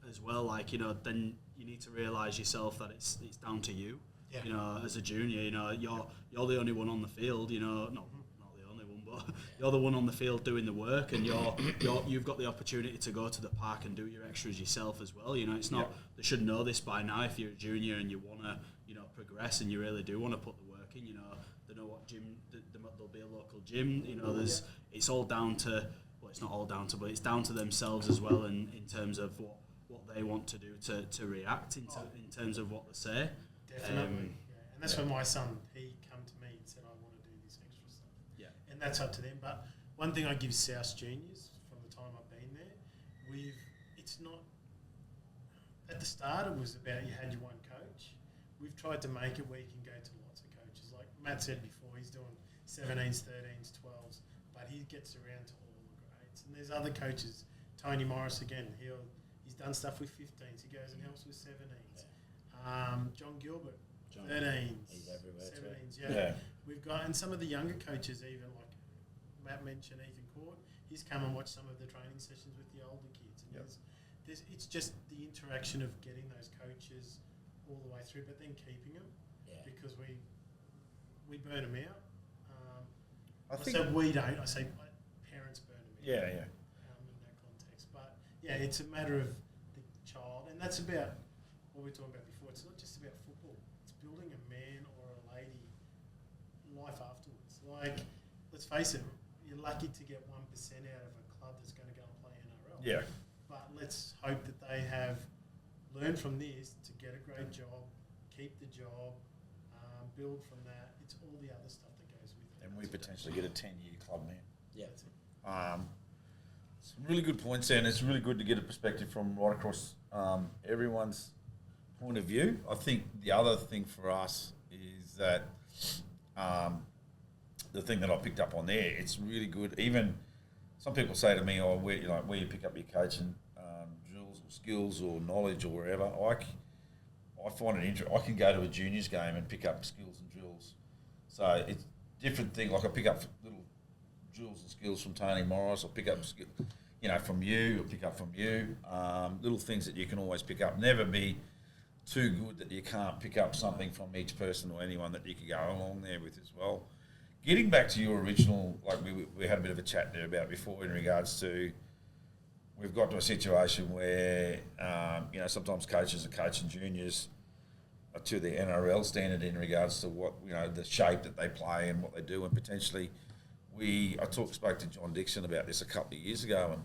as well, like, then you need to realise yourself that it's down to you. Yeah. As a junior, you're the only one on the field, not the only one, but you're the one on the field doing the work, and you've got the opportunity to go to the park and do your extras yourself as well. It's not, they should know this by now. If you're a junior and you want to, progress and you really do want to put the work in, they know what gym, there'll be a local gym, it's all down to, well, it's not all down to, but it's down to themselves as well, and in terms of what they want to do to react in terms of what they say. Definitely. And that's when my son, he come to me and said, I want to do this extra stuff. Yeah. And that's up to them. But one thing I give South juniors from the time I've been there, it's not, at the start it was about you had your one coach. We've tried to make it where you can go to lots of coaches. Like Matt said before, he's doing 17s, 13s, 12s, but he gets around to all the grades. And there's other coaches, Tony Morris again, he's done stuff with 15s, he goes and helps with 17s. John Gilbert, 13s, he's everywhere 17s, yeah. We've got, and some of the younger coaches even, like Matt mentioned Ethan Court, he's come and watched some of the training sessions with the older kids. And it's just the interaction of getting those coaches all the way through, but then keeping them, because we burn them out. I say we don't, I say parents burn them out. Yeah. In that context. But it's a matter of the child, and that's about what we were talking about before. It's not just about football. It's building a man or a lady life afterwards. Like, let's face it, you're lucky to get 1% out of a club that's going to go and play NRL. Yeah. But let's hope that they have learned from this to get a great job, keep the job, build from that. It's all the other stuff that goes with it. And we potentially get a 10-year club man. Yeah. Some really good points there, and it's really good to get a perspective from right across everyone's point of view. I think the other thing for us is that the thing that I picked up on there, it's really good. Even some people say to me, where you pick up your coaching drills or skills or knowledge or wherever. I find it interesting. I can go to a juniors game and pick up skills and drills. So it's different thing. Like I pick up little jewels and skills from Tony Morris, or pick up, from you, or pick up from you. Little things that you can always pick up. Never be too good that you can't pick up something from each person or anyone that you could go along there with as well. Getting back to your original, like we had a bit of a chat there about before in regards to, we've got to a situation where, sometimes coaches are coaching juniors to the NRL standard in regards to what, the shape that they play and what they do, and potentially spoke to John Dixon about this a couple of years ago, and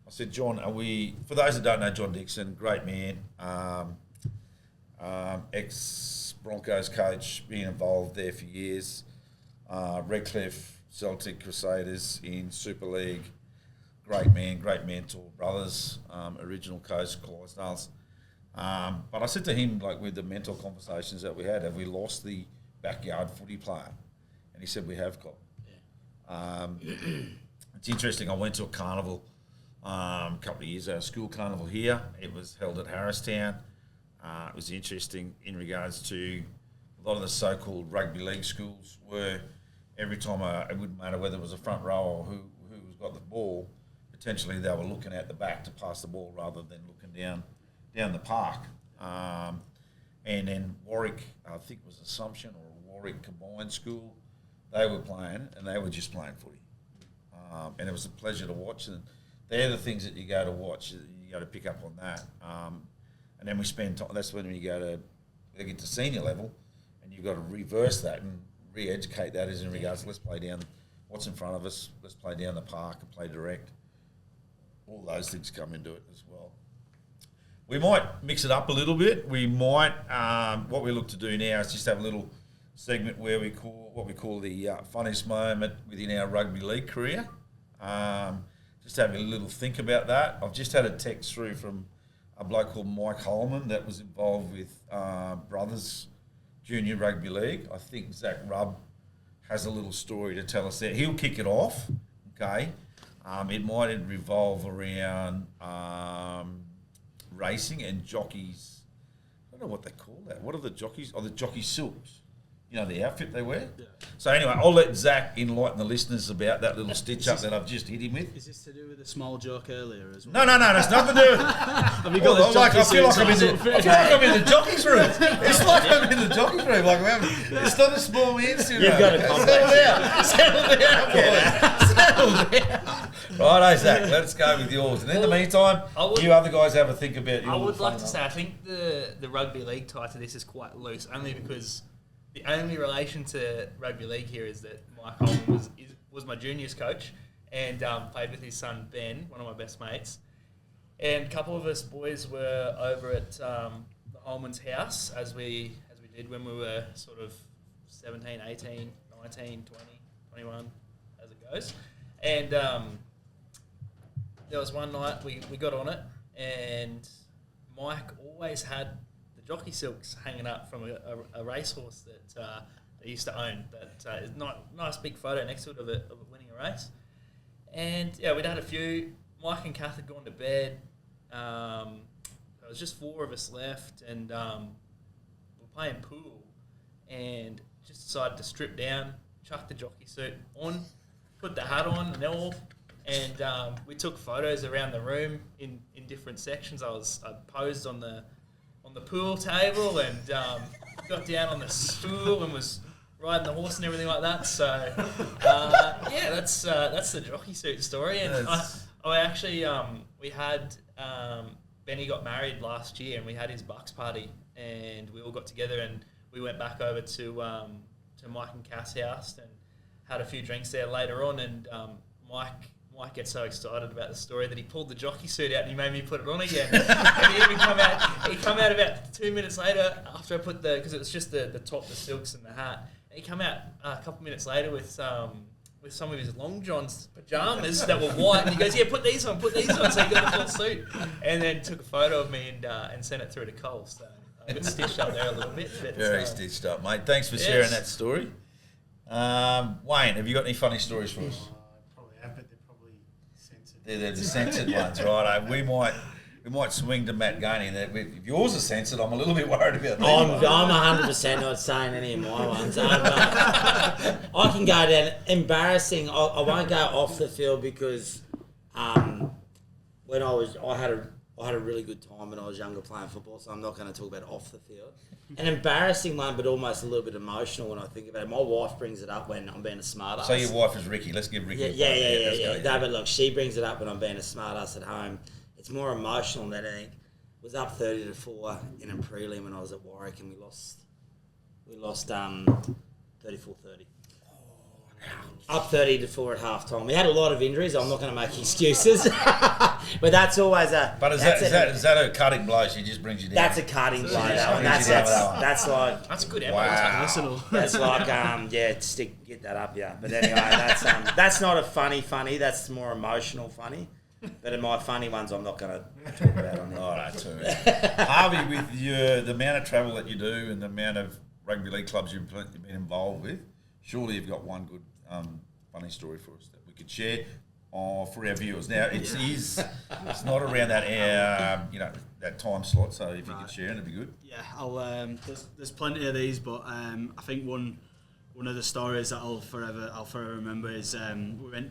I said, John, for those that don't know John Dixon, great man, ex-Broncos coach, been involved there for years, Redcliffe, Celtic Crusaders in Super League, great man, great mentor, brothers, original coach, Clydesdales. But I said to him, like with the mental conversations that we had, have we lost the backyard footy player? And he said, we have, Col. It's interesting, I went to a carnival a couple of years ago, a school carnival here. It was held at Harristown. It was interesting in regards to a lot of the so-called rugby league schools where every time, it wouldn't matter whether it was a front row or who's got the ball, potentially they were looking at the back to pass the ball rather than looking down the park. And then Warwick, I think it was Assumption or Warwick Combined School, they were playing and they were just playing footy. And it was a pleasure to watch. And they're the things that you go to watch, you go to pick up on that. And then we spend time, that's when you get to senior level, and you've got to reverse that and re-educate that as in regards to let's play down what's in front of us, let's play down the park and play direct. All those things come into it as well. We might mix it up a little bit. We might, what we look to do now is just have a little segment where we call the funniest moment within our rugby league career. Just having a little think about that. I've just had a text through from a bloke called Mike Holman that was involved with Brothers Junior Rugby League. I think Zach Rub has a little story to tell us there. He'll kick it off, okay? It might revolve around racing and jockeys. I don't know what they call that. What are the jockeys? Oh, the jockey silks. You know, the outfit they wear? Yeah. So anyway, I'll let Zack enlighten the listeners about that little stitch-up that I've just hit him with. Is this to do with the small joke earlier as well? No, that's nothing to do with it. Have you got I feel like I'm in the jockey's room. It's like I'm in the jockey's room. It's not a small incident. You've got a complex. Settle down, boys. Settle down. Right, Zack, let's go with yours. And in the meantime, you other guys have a think about your I would like to say, I think the rugby league tie to this is quite loose, only because the only relation to rugby league here is that Mike Holman was my juniors coach and played with his son Ben, one of my best mates. And a couple of us boys were over at the Holman's house as we did when we were sort of 17, 18, 19, 20, 21 as it goes. And there was one night we got on it, and Mike always had jockey silks hanging up from a racehorse that they used to own. That is nice big photo next to it of it winning a race. And yeah, we'd had a few. Mike and Kath had gone to bed. There was just four of us left, and we're playing pool, and just decided to strip down, chuck the jockey suit on, put the hat on and all, and we took photos around the room in different sections. I posed on the pool table and got down on the stool and was riding the horse and everything like that. So yeah, that's the jockey suit story. And I actually we had Benny got married last year, and we had his bucks party, and we all got together and we went back over to Mike and Cass' house and had a few drinks there later on. And Mike gets so excited about the story that he pulled the jockey suit out and he made me put it on again. And he even come out about 2 minutes later after I put because it was just the top, the silks and the hat. And he come out a couple minutes later with some of his long johns pajamas that were white, and he goes, "Yeah, put these on." So he got the full suit, and then took a photo of me and sent it through to Col. So I got stitched up there a little bit. Very stitched up, mate. Thanks for sharing that story. Wayne, have you got any funny stories for us? Probably have, but they're probably censored. They're the censored ones, right? we might swing to Matt Gainey. If yours are censored, I'm a little bit worried about that. I'm 100% not saying any of my ones. I can go down embarrassing. I won't go off the field because when I had a really good time when I was younger playing football, so I'm not going to talk about off the field. An embarrassing one, but almost a little bit emotional when I think about it. My wife brings it up when I'm being a smart ass. So your wife is Ricky. Let's give Ricky a Yeah. No, but look, she brings it up when I'm being a smart ass at home. It's more emotional than anything. It was up 30-4 in a prelim when I was at Warwick, and we lost 34-30. Up 30-4 at half time. We had a lot of injuries. I'm not going to make excuses, but that's always a. But is that a cutting blow? She just brings you down. That's a cutting blow. That's like That's a good wow. That's like get that up, yeah. But anyway, that's not a funny. That's more emotional funny. But in my funny ones, I'm not going to talk about on here. All right, too. Harvey, with the amount of travel that you do and the amount of rugby league clubs you've been involved with, surely you've got one good funny story for us that we could share for our viewers. Now, it's not around that that time slot, so if you could share, it'd be good. Yeah, I'll. There's plenty of these, but I think one of the stories that I'll forever remember is we were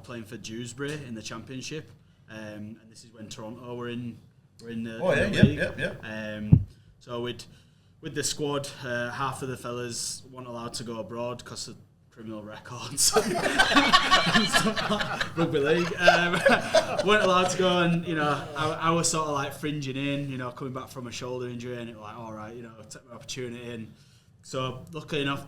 playing for Dewsbury in the championship, and this is when Toronto were in the league. So with the squad, half of the fellas weren't allowed to go abroad because of criminal records. Rugby league weren't allowed to go, and I was sort of like fringing in, coming back from a shoulder injury, and it was like, all right, take my opportunity. And so lucky enough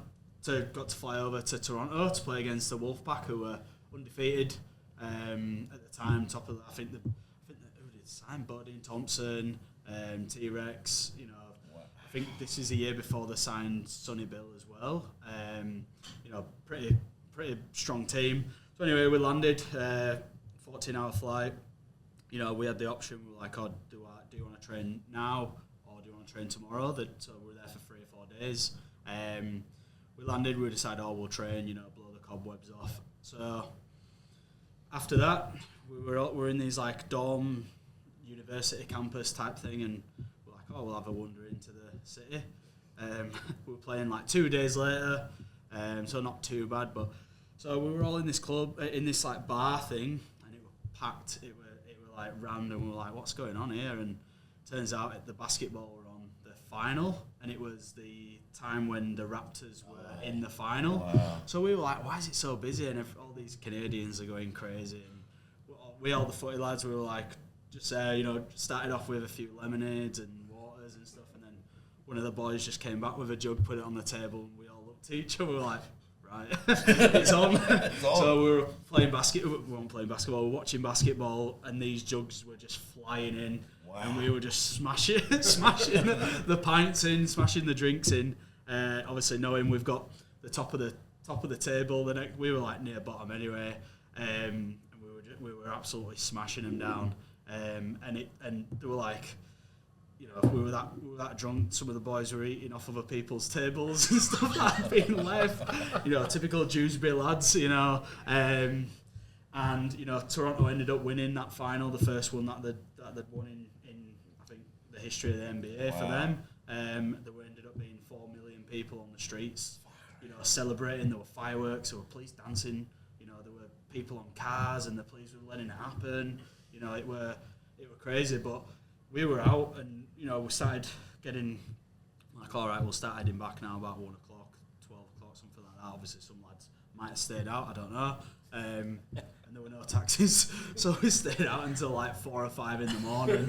got to fly over to Toronto to play against the Wolfpack, who were undefeated at the time. Top of I think who did sign Bodine Thompson, T-Rex. I think this is a year before they signed Sonny Bill as well. Pretty strong team. So anyway, we landed, 14-hour flight. We had the option. We were like, oh, do you want to train now or do you want to train tomorrow? So we were there for 3 or 4 days. We landed. We decided, we'll train. Blow the cobwebs off. So after that, we were in these like dorm university campus type thing, and we're like, we'll have a wander into the city. We were playing like 2 days later, so not too bad. But so we were all in this club, in this like bar thing, and it was packed. It were like random. We were like, what's going on here? And turns out the basketball were on the final, and it was the time when the Raptors were in the final. Wow. So we were like, why is it so busy? And all these Canadians are going crazy. And we all the footy lads, we were like, just started off with a few lemonades and waters and stuff, and then one of the boys just came back with a jug, put it on the table, and we all looked at each other. We were like, right, it's on. So we were playing basketball. We weren't playing basketball. We were watching basketball, and these jugs were just flying in, and we were just smashing the pints in, smashing the drinks in. Obviously, knowing we've got the top of the table, we were like near bottom anyway, and we were absolutely smashing them down. And they were like, we were that drunk. Some of the boys were eating off other people's tables and stuff like that, being left. Typical Dewsbury lads, and Toronto ended up winning that final, the first one that they'd won in I think the history of the NBA for them. There ended up being 4 million people on the streets, celebrating. There were fireworks, there were police dancing, there were people on cars, and the police were letting it happen. It were crazy, but we were out, and we started getting like, all right, we'll start heading back now about 1 o'clock, 12 o'clock, something like that. Obviously, some lads might have stayed out, I don't know, and there were no taxis, so we stayed out until like 4 or 5 in the morning.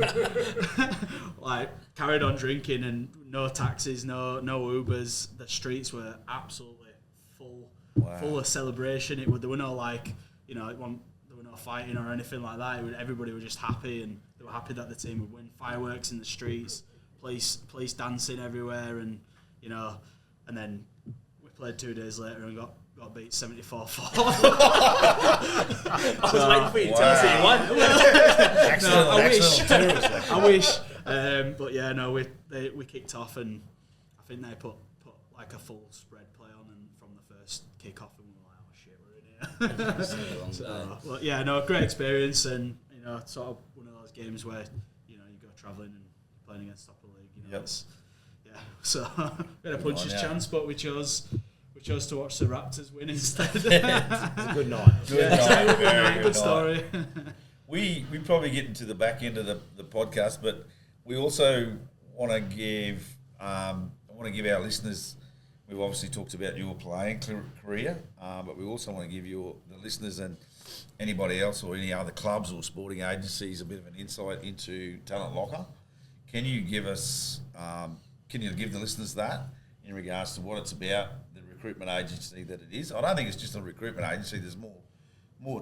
Like carried on drinking, and no taxis, no Ubers. The streets were absolutely full of celebration. There were no like, there were no fighting or anything like that. Everybody was just happy, and they were happy that the team would win. Fireworks in the streets, police dancing everywhere, and and then we played 2 days later and got beat 74-4. I was waiting for you to tell us that you won. I wish. But yeah, no, we kicked off, and I think they put like a full spread play on, and from the first kick off, and we were like, oh shit, we're in here. Great experience, and sort of one of those games where you go travelling and playing against top of the league. Yep. So we had a puncher's chance, but we chose to watch the Raptors win instead. It's a good night. Good story. We probably get into the back end of the podcast, but we also want to give our listeners. We've obviously talked about your playing career, but we also want to give the listeners and anybody else or any other clubs or sporting agencies a bit of an insight into Talent Lockr. Can you give the listeners that in regards to what it's about, the recruitment agency that it is? I don't think it's just a recruitment agency. There's more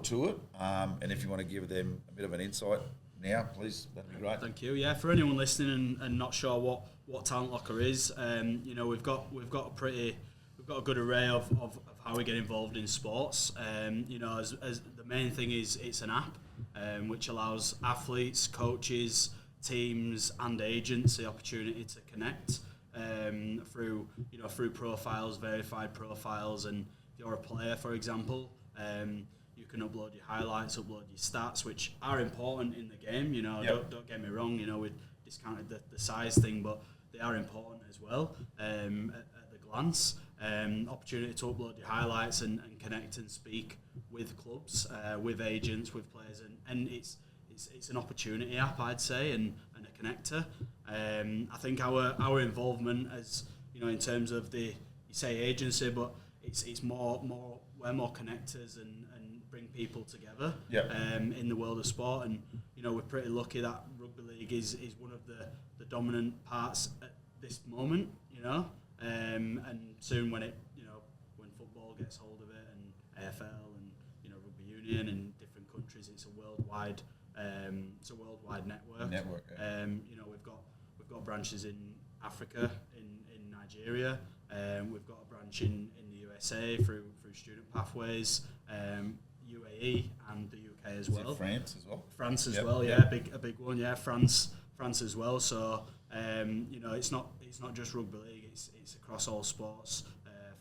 to it. And if you want to give them a bit of an insight now, please, that'd be great. Thank you. Yeah, for anyone listening and not sure what Talent Lockr is, we've got a good array of how we get involved in sports. As the main thing is it's an app which allows athletes, coaches, teams, and agents the opportunity to connect through profiles, verified profiles, and if you're a player, for example. You can upload your highlights, upload your stats, which are important in the game. Don't get me wrong. We discounted the size thing, but they are important as well at the glance. Opportunity to upload your highlights and connect and speak with clubs, with agents, with players, and it's an opportunity app, I'd say, and a connector. I think our involvement as in terms of you say agency, but it's more we're more connectors and bring people together in the world of sport, and we're pretty lucky that rugby league is one of the dominant parts at this moment, and soon when when football gets hold of it, and AFL and rugby union in different countries, it's a worldwide network. We've got branches in Africa, in Nigeria, we've got a branch in the USA through student pathways, UAE and the UK as well. France as well. France as well, yeah, a big one, yeah. France as well. So it's not just rugby league. It's across all sports,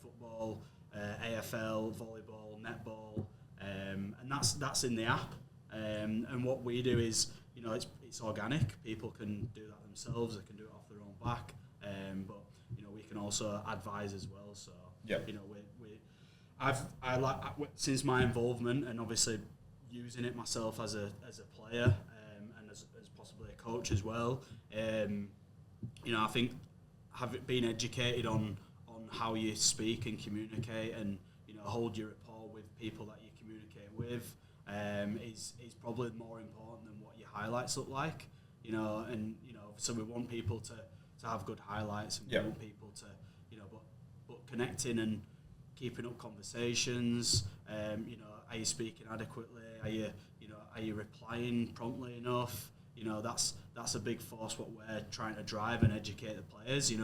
football, AFL, volleyball, netball, and that's in the app. And what we do is it's organic. People can do that themselves. They can do it off their own back. But we can also advise as well. So since my involvement and obviously using it myself as a player and as possibly a coach as well, I think been educated on how you speak and communicate and hold your rapport with people that you communicate with is probably more important than what your highlights look like. So we want people to have good highlights, and we want people to but connecting and keeping up conversations. Are you speaking adequately? Are you replying promptly enough? That's a big force what we're trying to drive and educate the players. With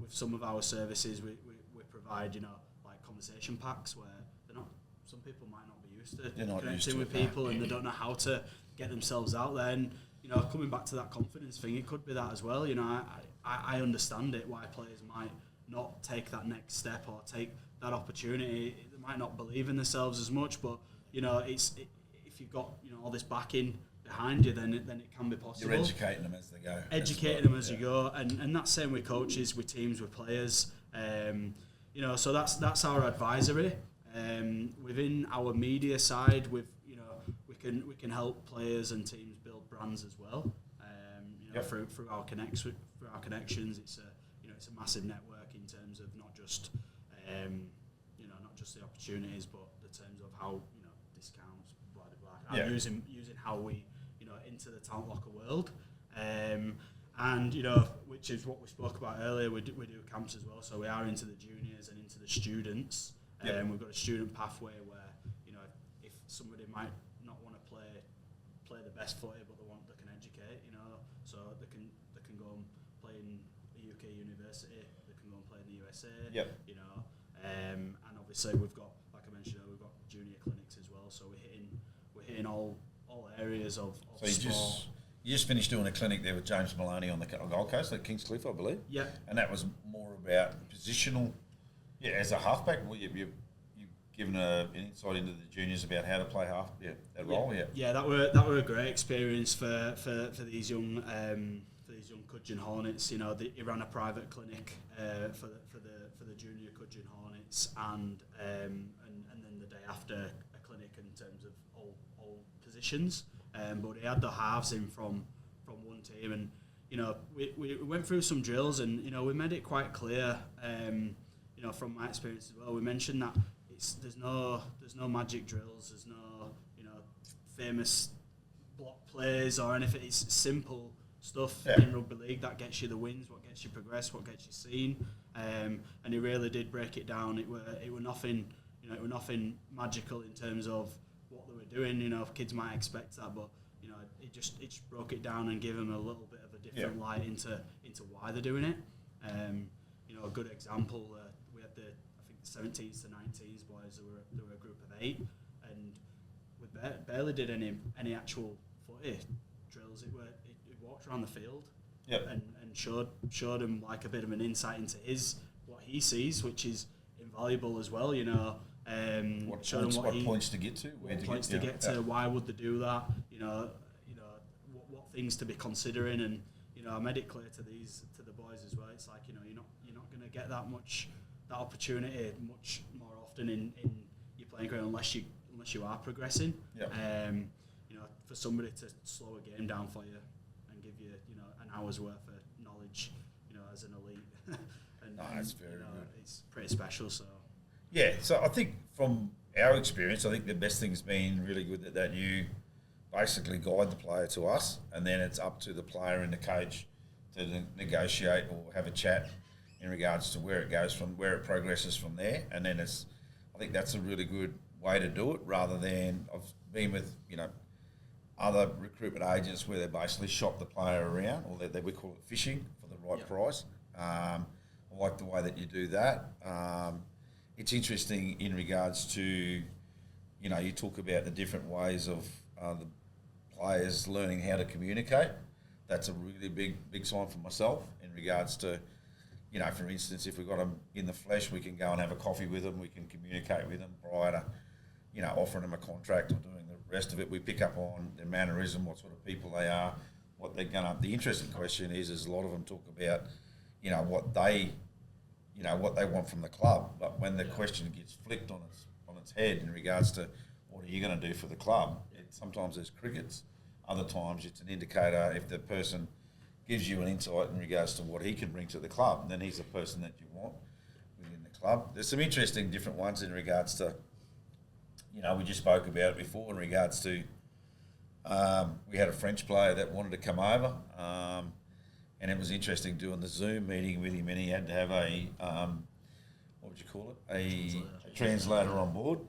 some of our services, we provide like conversation packs where some people might not be used to connecting with people, and they don't know how to get themselves out there. And coming back to that confidence thing, it could be that as well. I understand it why players might not take that next step or take that opportunity. They might not believe in themselves as much, but if you've got all this backing behind you, then it can be possible. You're educating them as they go. Educating them as you go, and that's same with coaches, with teams, with players. So that's our advisory. Within our media side, we can help players and teams build brands as well. Through our connections, it's a massive network in terms of not just the opportunities, but the terms of how discounts, blah blah blah. And using how we into the Talent Lockr world, and which is what we spoke about earlier. We do camps as well, so we are into the juniors and into the students. We've got a student pathway where if somebody might not want to play the best footy, but they can educate, so they can go and play in a UK university, they can go and play in the USA, and obviously we've got, like I mentioned, we've got junior clinics as well, so we're hitting all areas of sport. You just finished doing a clinic there with James Maloney on the Gold Coast at Kingscliff, I believe. Yeah. And that was more about positional. Yeah, as a halfback, you given an insight into the juniors about how to play that role. Yeah, that were a great experience for these young Cudgeon Hornets. You know, he ran a private clinic for the junior Cudgeon Hornets, and then the day after a clinic in terms of all positions. But he had the halves in from one team, and you know we went through some drills, and you know we made it quite clear. You know, from my experience as well, we mentioned that there's no magic drills, there's no famous block plays or anything. It's simple stuff in rugby league that gets you the wins, what gets you progress, what gets you seen. And he really did break it down. It were nothing, it were nothing magical in terms of what they were doing. You know, kids might expect that, but you know, it just broke it down and gave them a little bit of a different light into why they're doing it. You know, a good example. We had the 17s to 19s boys. There were a group of 8, and we barely did any actual footy drills. It walked around the field and showed him like a bit of an insight into what he sees, which is invaluable as well. You know, what points to get to, why would they do that? You know, what things to be considering, and you know, I made it clear to the boys as well. It's like, you know, you're not going to get that opportunity much more often in your playing ground unless you are progressing. You know, for somebody to slow a game down for you and give you an hour's worth of knowledge, as an elite, that's very good. It's pretty special. So so I think from our experience, I think the best thing's been really good that you basically guide the player to us, and then it's up to the player and the coach to negotiate or have a chat in regards to where it progresses from there. And then I think that's a really good way to do it, rather than I've been with other recruitment agents where they basically shop the player around, or we call it fishing for the right price. I like the way that you do that. It's interesting in regards to, you talk about the different ways of the players learning how to communicate. That's a really big sign for myself in regards to, for instance, if we've got them in the flesh, we can go and have a coffee with them, we can communicate with them prior to, offering them a contract or doing the rest of it. We pick up on their mannerism, what sort of people they are, what they're going to... The interesting question is a lot of them talk about, what they want from the club. But when the question gets flipped on its head in regards to what are you going to do for the club, sometimes there's crickets. Other times it's an indicator. If the person gives you an insight in regards to what he can bring to the club, then he's the person that you want within the club. There's some interesting different ones in regards to, we just spoke about it before in regards to, we had a French player that wanted to come over, and it was interesting doing the Zoom meeting with him, and he had to have a, what would you call it? A translator on board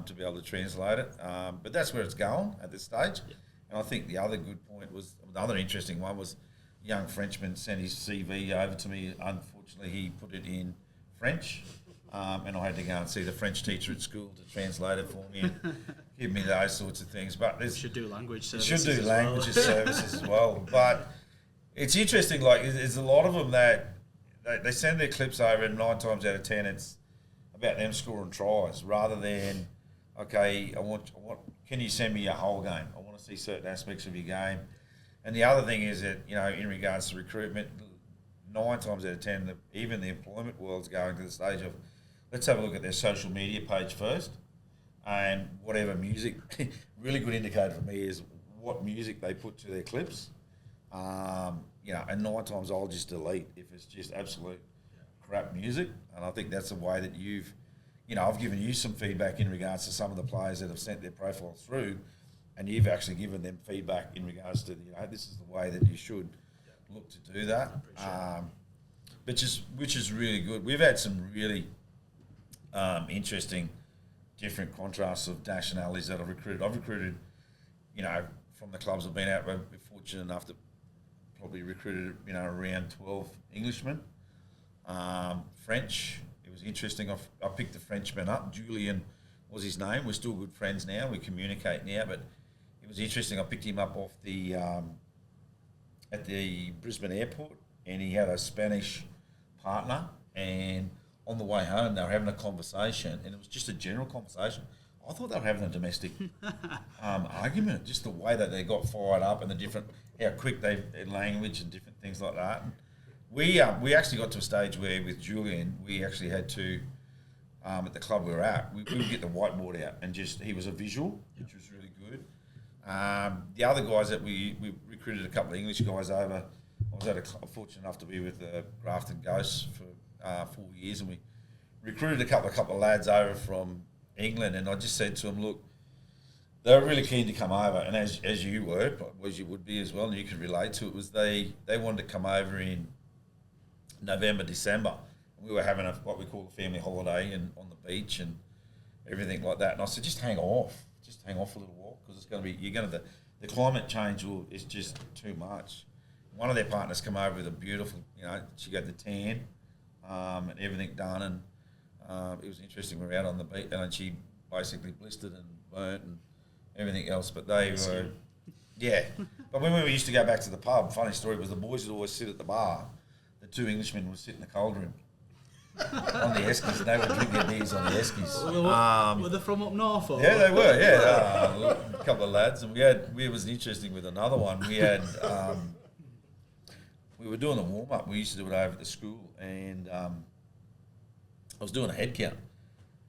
to be able to translate it. But that's where it's going at this stage. Yeah. And I think the other good point was, the other interesting one was, a young Frenchman sent his CV over to me. Unfortunately, he put it in French, and I had to go and see the French teacher at school to translate it for me and give me those sorts of things. But there's should do language services. Services as well. But it's interesting. Like, there's a lot of them that they send their clips over, and 9 times out of 10, it's about them scoring tries rather than, okay, I want. Can you send me your whole game? I want to see certain aspects of your game. And the other thing is that, in regards to recruitment, 9 times out of 10, even the employment world's going to the stage of, let's have a look at their social media page first, and whatever music. Really good indicator for me is what music they put to their clips. And 9 times I'll just delete if it's just absolute crap music. And I think that's the way that I've given you some feedback in regards to some of the players that have sent their profiles through, and you've actually given them feedback in regards to, this is the way that you should look to do that. Which is really good. We've had some really interesting different contrasts of nationalities that I've recruited. I've recruited, from the clubs I've been at, we're fortunate enough to probably recruited, around 12 Englishmen. French, it was interesting. I picked a Frenchman up. Julian was his name. We're still good friends now. We communicate now, but it was interesting. I picked him up off the at the Brisbane airport, and he had a Spanish partner, and on the way home, they were having a conversation, and it was just a general conversation. I thought they were having a domestic argument, just the way that they got fired up and how quick their language and different things like that. We actually got to a stage where with Julian, we actually had to, at the club we were at, we would get the whiteboard out and he was a visual, which was really good. The other guys that we recruited a couple of English guys over. I was fortunate enough to be with the Grafton Ghosts for 4 years, and we recruited a couple of lads over from England, and I just said to them, look, they were really keen to come over, and as you were, as you would be as well, and you could relate to it, was they wanted to come over in November, December. We were having what we call a family holiday on the beach and everything like that, and I said, just hang off a little while, because it's going to be, the climate change is just too much. One of their partners come over with a beautiful, she got the tan and everything done, and it was interesting. We were out on the beach, and she basically blistered and burnt and everything else. But they were, yeah. But when we used to go back to the pub, funny story was the boys would always sit at the bar. The two Englishmen would sit in the cold room on the Eskies, and they would drink their beers on the Eskies. Were they from up north? Or? Yeah, they were. Yeah, a couple of lads, and we was interesting with another one. We had. We were doing the warm-up. We used to do it over at the school, and I was doing a head count,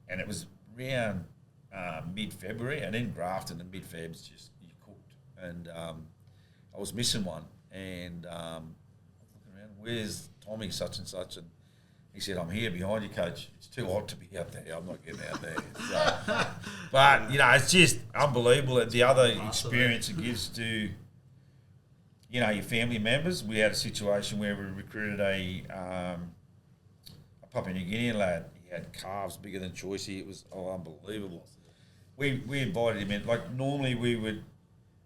and it was around mid-February, and in Grafton and mid-Feb's just you cooked, and I was missing one, and I was looking around, where's Tommy such and such, and he said, I'm here behind you, coach. It's too hot to be out there. I'm not getting out there. So, but, it's just unbelievable that the other experience it gives to your family members. We had a situation where we recruited a Papua New Guinean lad. He had calves bigger than Choicey. It was unbelievable. We invited him in. Like normally we would,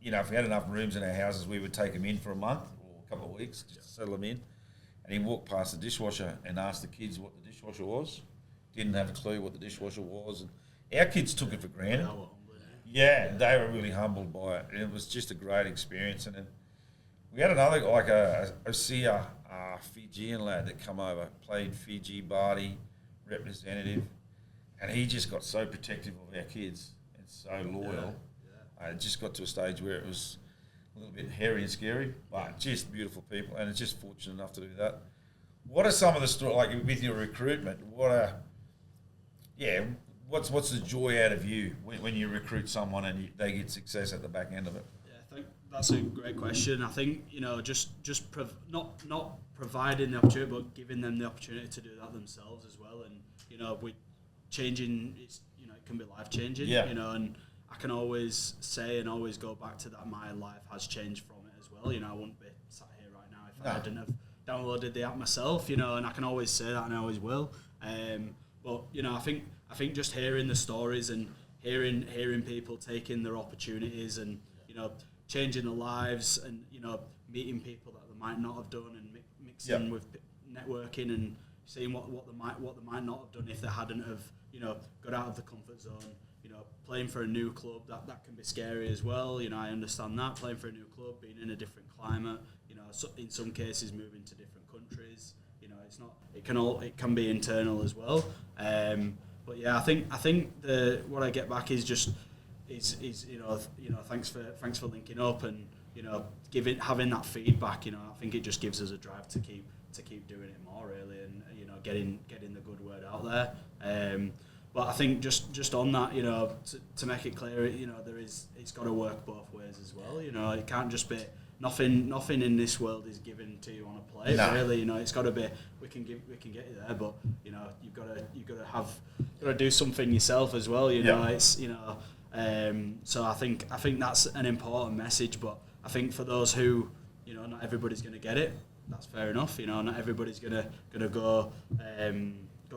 if we had enough rooms in our houses, we would take him in for a month or a couple of weeks just to settle him in. And he walked past the dishwasher and asked the kids what the dishwasher was. Didn't have a clue what the dishwasher was. And our kids took it for granted. Yeah, they were really humbled by it. And it was just a great experience. And then we had another, like a Osea Fijian lad that come over, played Fiji, Bardi, representative, and he just got so protective of our kids and so loyal. It just got to a stage where it was a little bit hairy and scary, but just beautiful people, and it's just fortunate enough to do that. What are some of the stories, like with your recruitment, what's the joy out of you when you recruit someone and they get success at the back end of it? I think that's a great question. I think not providing the opportunity, but giving them the opportunity to do that themselves as well. And with changing, it can be life changing. Yeah. And I can always say and always go back to that. My life has changed from it as well. I wouldn't be sat here right now if I hadn't have downloaded the app myself. And I can always say that, and I always will. But I think just hearing the stories and hearing people taking their opportunities and changing their lives and meeting people that they might not have done and mixing with networking and seeing what they might not have done if they hadn't have got out of the comfort zone. Playing for a new club that can be scary as well. I understand that, playing for a new club, being in a different climate. In some cases moving to different countries. It's not. It can be internal as well. But yeah, I think what I get back is just thanks for linking up and having that feedback. I think it just gives us a drive to keep doing it more really, and getting the good word out there. But I think just on that, to make it clear, it's got to work both ways as well. It can't just be nothing in this world is given to you on a plate. No. Really, it's got to be we can get you there, but you've got to do something yourself as well. It's so I think that's an important message. But I think for those who not everybody's going to get it. That's fair enough. Not everybody's gonna go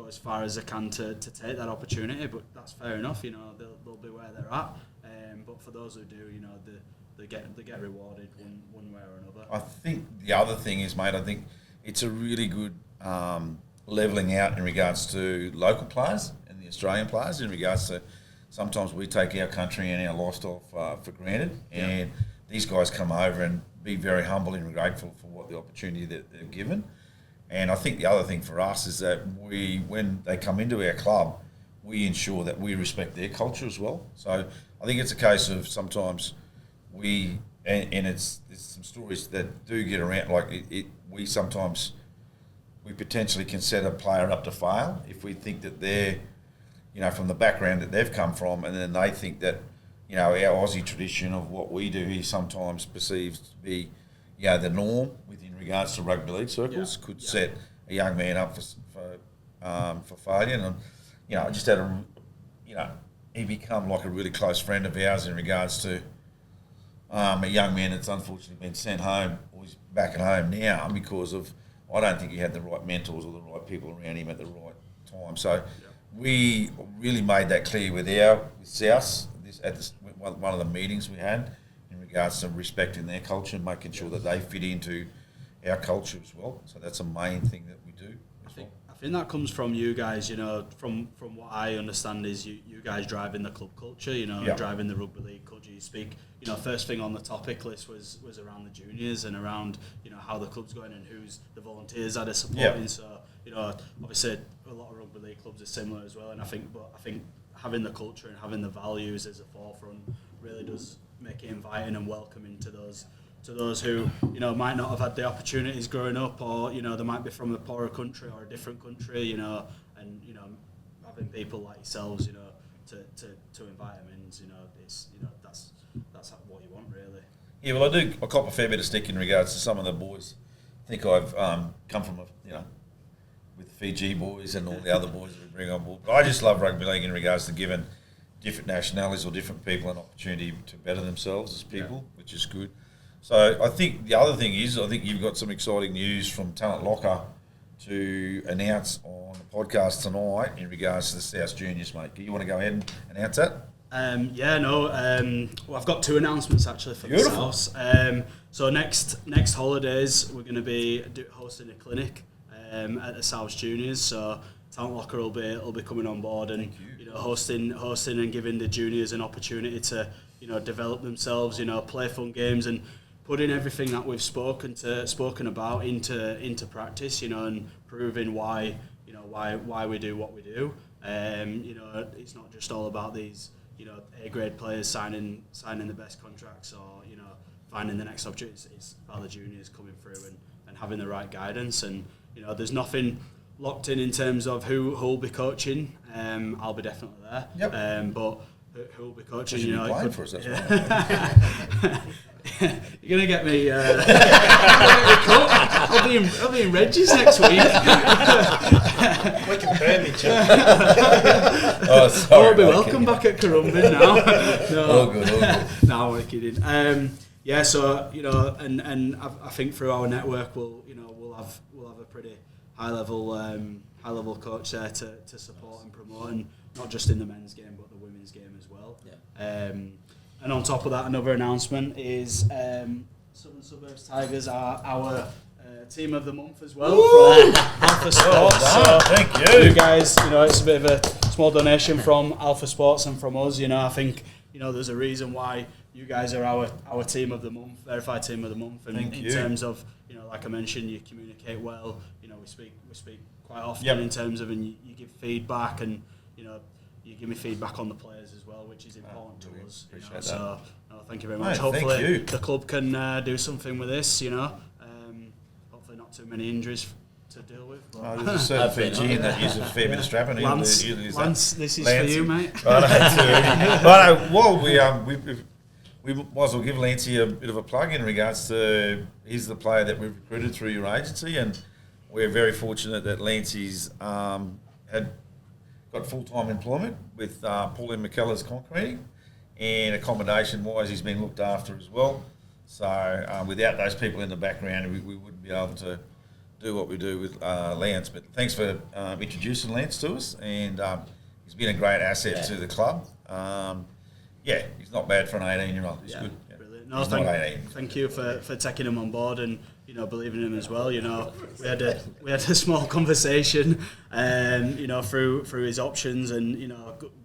as far as they can to take that opportunity, but that's fair enough. They'll be where they're at. But for those who do, they get rewarded one way or another. I think the other thing is, mate, I think it's a really good levelling out in regards to local players and the Australian players in regards to sometimes we take our country and our lifestyle for granted, and these guys come over and be very humble and grateful for what the opportunity that they're given. And I think the other thing for us is that when they come into our club, we ensure that we respect their culture as well. So I think it's a case of sometimes there's some stories that do get around, like we sometimes potentially can set a player up to fail if we think that they're, from the background that they've come from, and then they think that, our Aussie tradition of what we do here sometimes perceives to be, the norm within regards to rugby league circles could set a young man up for failure. And I just had he become like a really close friend of ours in regards to a young man that's unfortunately been sent home, or he's back at home now because of, I don't think he had the right mentors or the right people around him at the right time. So we really made that clear with South at one of the meetings we had in regards to respecting their culture and making sure that they fit into our culture as well. So that's a main thing that we do. I think that comes from you guys, from what I understand is you guys driving the club culture, driving the rugby league culture. You speak, first thing on the topic list was around the juniors and around, how the club's going and who's the volunteers that are supporting. So, obviously a lot of rugby league clubs are similar as well. And I think having the culture and having the values as a forefront really does make it inviting and welcoming to those who might not have had the opportunities growing up, or they might be from a poorer country or a different country, and having people like yourselves to invite them in, it's that's what you want really. Yeah, well, I cop a fair bit of stick in regards to some of the boys. I think I've come from with the Fiji boys and all the other boys that we bring on board. But I just love rugby league in regards to giving different nationalities or different people an opportunity to better themselves as people, which is good. So I think the other thing is, I think you've got some exciting news from Talent Lockr to announce on the podcast tonight in regards to the South Juniors, mate. Do you want to go ahead and announce that? Well, I've got two announcements actually for the South. So next holidays we're going to be hosting a clinic at the South Juniors. So Talent Lockr will be coming on board and hosting and giving the juniors an opportunity to develop themselves, play fun games and putting everything that we've spoken about into practice, and proving why we do what we do. It's not just all about these A-grade players signing the best contracts or finding the next opportunity. It's about the juniors coming through and having the right guidance. And there's nothing locked in terms of who will be coaching. I'll be definitely there. Yep. But who will be coaching? You be playing for us, that's right. You're gonna get me. I'll be in Reggie's next week. We can burn me, Chuck. Oh, sorry. I'll be welcome back at Currumbin now. No. All good. No, we're kidding. So and I think through our network we'll have a pretty high level coach there to support and promote, and not just in the men's game but the women's game as well. Yeah. And on top of that, another announcement is Southern Suburbs Tigers are our team of the month as well from Alpha Sports. So thank you. You guys, it's a bit of a small donation from Alpha Sports and from us. I think there's a reason why you guys are our team of the month, verified team of the month. And in terms of like I mentioned, you communicate well. We speak quite often in terms of, and you give feedback, and you give me feedback on the players as well, which is important to us. Appreciate that. So thank you very much. Mate, hopefully the club can do something with this. Hopefully not too many injuries to deal with. There's a certain Fijian that uses a fair bit of strapping. Lance, this is for you, mate. While we might as well give Lancey a bit of a plug in regards to, he's the player that we've recruited through your agency, and we're very fortunate that Lancey's had got full-time employment with Pauline McKellar's Concreting, and accommodation-wise he's been looked after as well. So without those people in the background we wouldn't be able to do what we do with Lance. But thanks for introducing Lance to us, and he's been a great asset to the club. He's not bad for an 18-year-old. He's good. Yeah. Brilliant. No, thank you for taking him on board and believing in him as well. We had a small conversation, through his options, and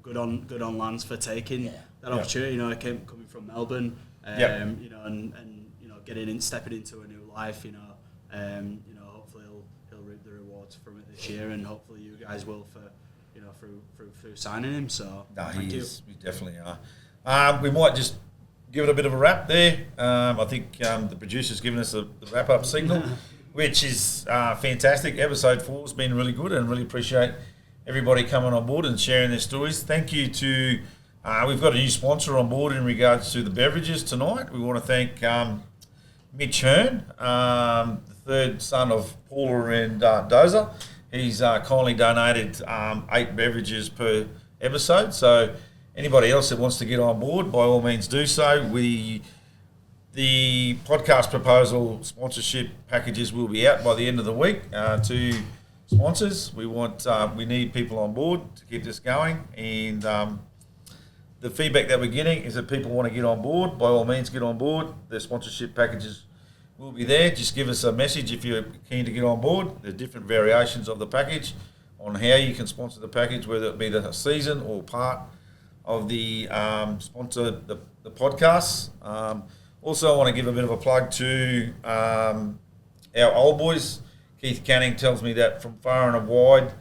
good on Lance for taking that opportunity. Coming from Melbourne, and getting stepping into a new life. Hopefully he'll reap rewards from it this year, and hopefully you guys will for through signing him. So no, thank you. we definitely are. We might just give it a bit of a wrap there. I think the producer's given us the wrap-up signal, which is fantastic. Episode 4 has been really good, and really appreciate everybody coming on board and sharing their stories. Thank you to, we've got a new sponsor on board in regards to the beverages tonight. We want to thank Mitch Hearn, the third son of Paula and Dozer. He's kindly donated 8 beverages per episode. So anybody else that wants to get on board, by all means do so. The podcast proposal sponsorship packages will be out by the end of the week to sponsors. We need people on board to keep this going, and the feedback that we're getting is that people want to get on board. By all means, get on board. The sponsorship packages will be there. Just give us a message if you're keen to get on board. There's different variations of the package on how you can sponsor the package, whether it be the season or part of the sponsor the podcasts. Also, I want to give a bit of a plug to our old boys. Keith Canning tells me that from far and wide,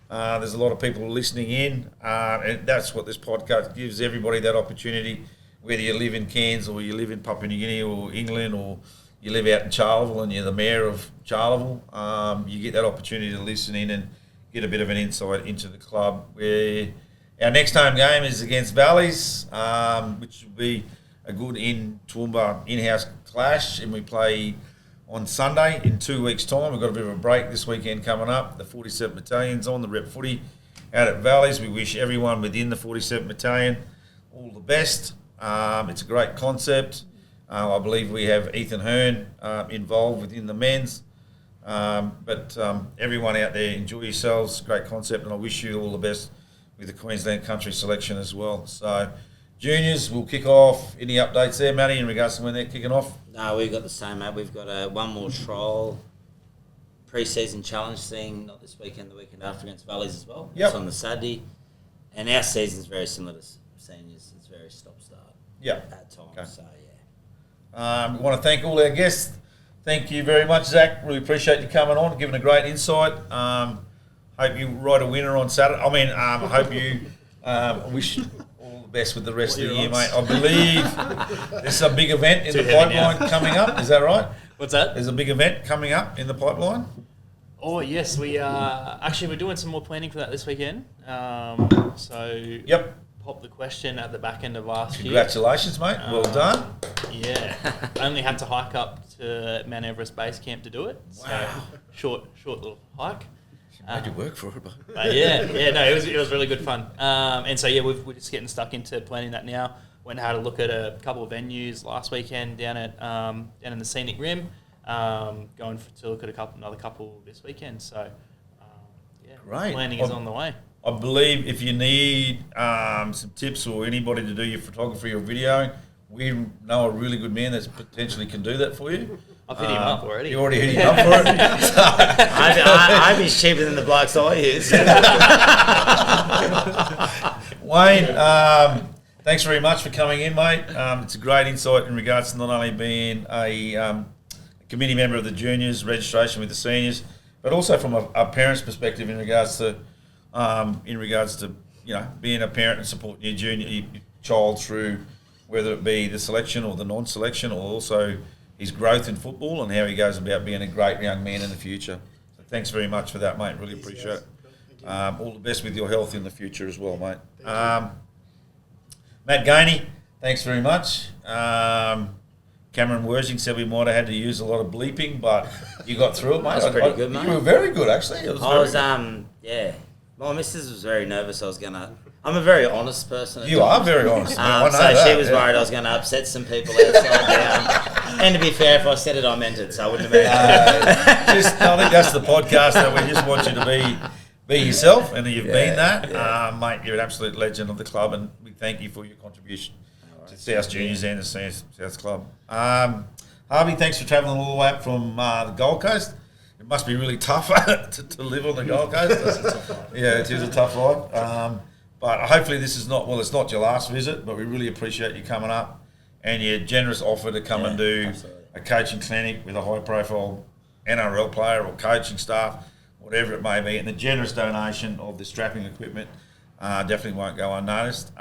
there's a lot of people listening in, and that's what this podcast gives everybody, that opportunity, whether you live in Cairns or you live in Papua New Guinea or England, or you live out in Charleville and you're the mayor of Charleville, you get that opportunity to listen in and get a bit of an insight into the club. Our next home game is against Valleys, which will be a good Toowoomba in-house clash, and we play on Sunday in 2 weeks' time. We've got a bit of a break this weekend coming up. The 47 Battalion's on the rep footy out at Valleys. We wish everyone within the 47 Battalion all the best. It's a great concept. I believe we have Ethan Hearn involved within the men's. But everyone out there, enjoy yourselves. Great concept, and I wish you all the best with the Queensland country selection as well. So, juniors will kick off. Any updates there, Matty, in regards to when they're kicking off? No, we've got the same, mate. We've got one more trial pre-season challenge thing, not this weekend, the weekend after against Valleys as well. Yep. It's on the Saturday. And our season's very similar to seniors. It's very stop-start at times. Okay. So, yeah. We want to thank all our guests. Thank you very much, Zach. Really appreciate you coming on, giving a great insight. Hope you ride a winner on Saturday. I hope you wish all the best with the rest of the year, mate. I believe there's a big event in the pipeline coming up. Is that right? What's that? There's a big event coming up in the pipeline. Oh yes, we are. Actually, we're doing some more planning for that this weekend. Yep. Popped the question at the back end of last year. Congratulations, mate. Well done. Yeah. Only had to hike up to Mount Everest Base Camp to do it. Wow. So short little hike. Made you work for it, but no, it was really good fun. And so we're just getting stuck into planning that now. Went and had a look at a couple of venues last weekend down in the Scenic Rim. Going to look at another couple this weekend. So great. Planning is on the way. I believe if you need some tips or anybody to do your photography or videoing, we know a really good man that potentially can do that for you. I've hit him up already. You already hit him up for it? I hope he's cheaper than the blokes I use. Wayne, thanks very much for coming in, mate. It's a great insight in regards to not only being a committee member of the juniors, registration with the seniors, but also from a parent's perspective in regards to being a parent and supporting your child through whether it be the selection or the non-selection, or also his growth in football and how he goes about being a great young man in the future. So thanks very much for that, mate. Really appreciate it. All the best with your health in the future as well, mate. Matt Gainey, thanks very much. Cameron Worsing said we might have had to use a lot of bleeping, but you got through it, mate. That was pretty good, mate. You were very good, actually. My missus was very nervous. I'm a very honest person. You are very honest. She was worried I was going to upset some people outside. And to be fair, if I said it, I meant it, so I wouldn't have I think that's the podcast that we just want you to be yourself, and you've been that. Mate, you're an absolute legend of the club, and we thank you for your contribution to South Juniors and the South Club. Harvey, thanks for travelling all the way up from the Gold Coast. It must be really tough to live on the Gold Coast. It is a tough life. But hopefully this is it's not your last visit, but we really appreciate you coming up and your generous offer to come and do a coaching clinic with a high-profile NRL player or coaching staff. whatever it may be, and the generous donation of the strapping equipment definitely won't go unnoticed.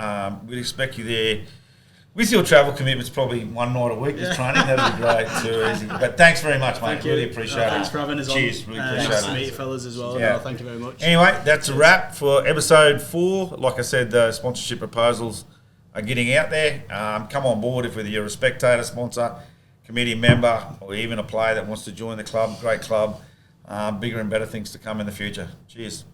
We'd expect you there. With your travel commitments, probably one night a week is training. That'd be great too. But thanks very much, mate. Really appreciate it. Thanks for having us Cheers. on. Really appreciate Nice it. to meet you fellas as well. Yeah. No, thank you very much. Anyway, that's a wrap for episode 4. Like I said, the sponsorship proposals are getting out there. Come on board if whether you're a spectator, sponsor, committee member, or even a player that wants to join the club. Great club. Bigger and better things to come in the future. Cheers.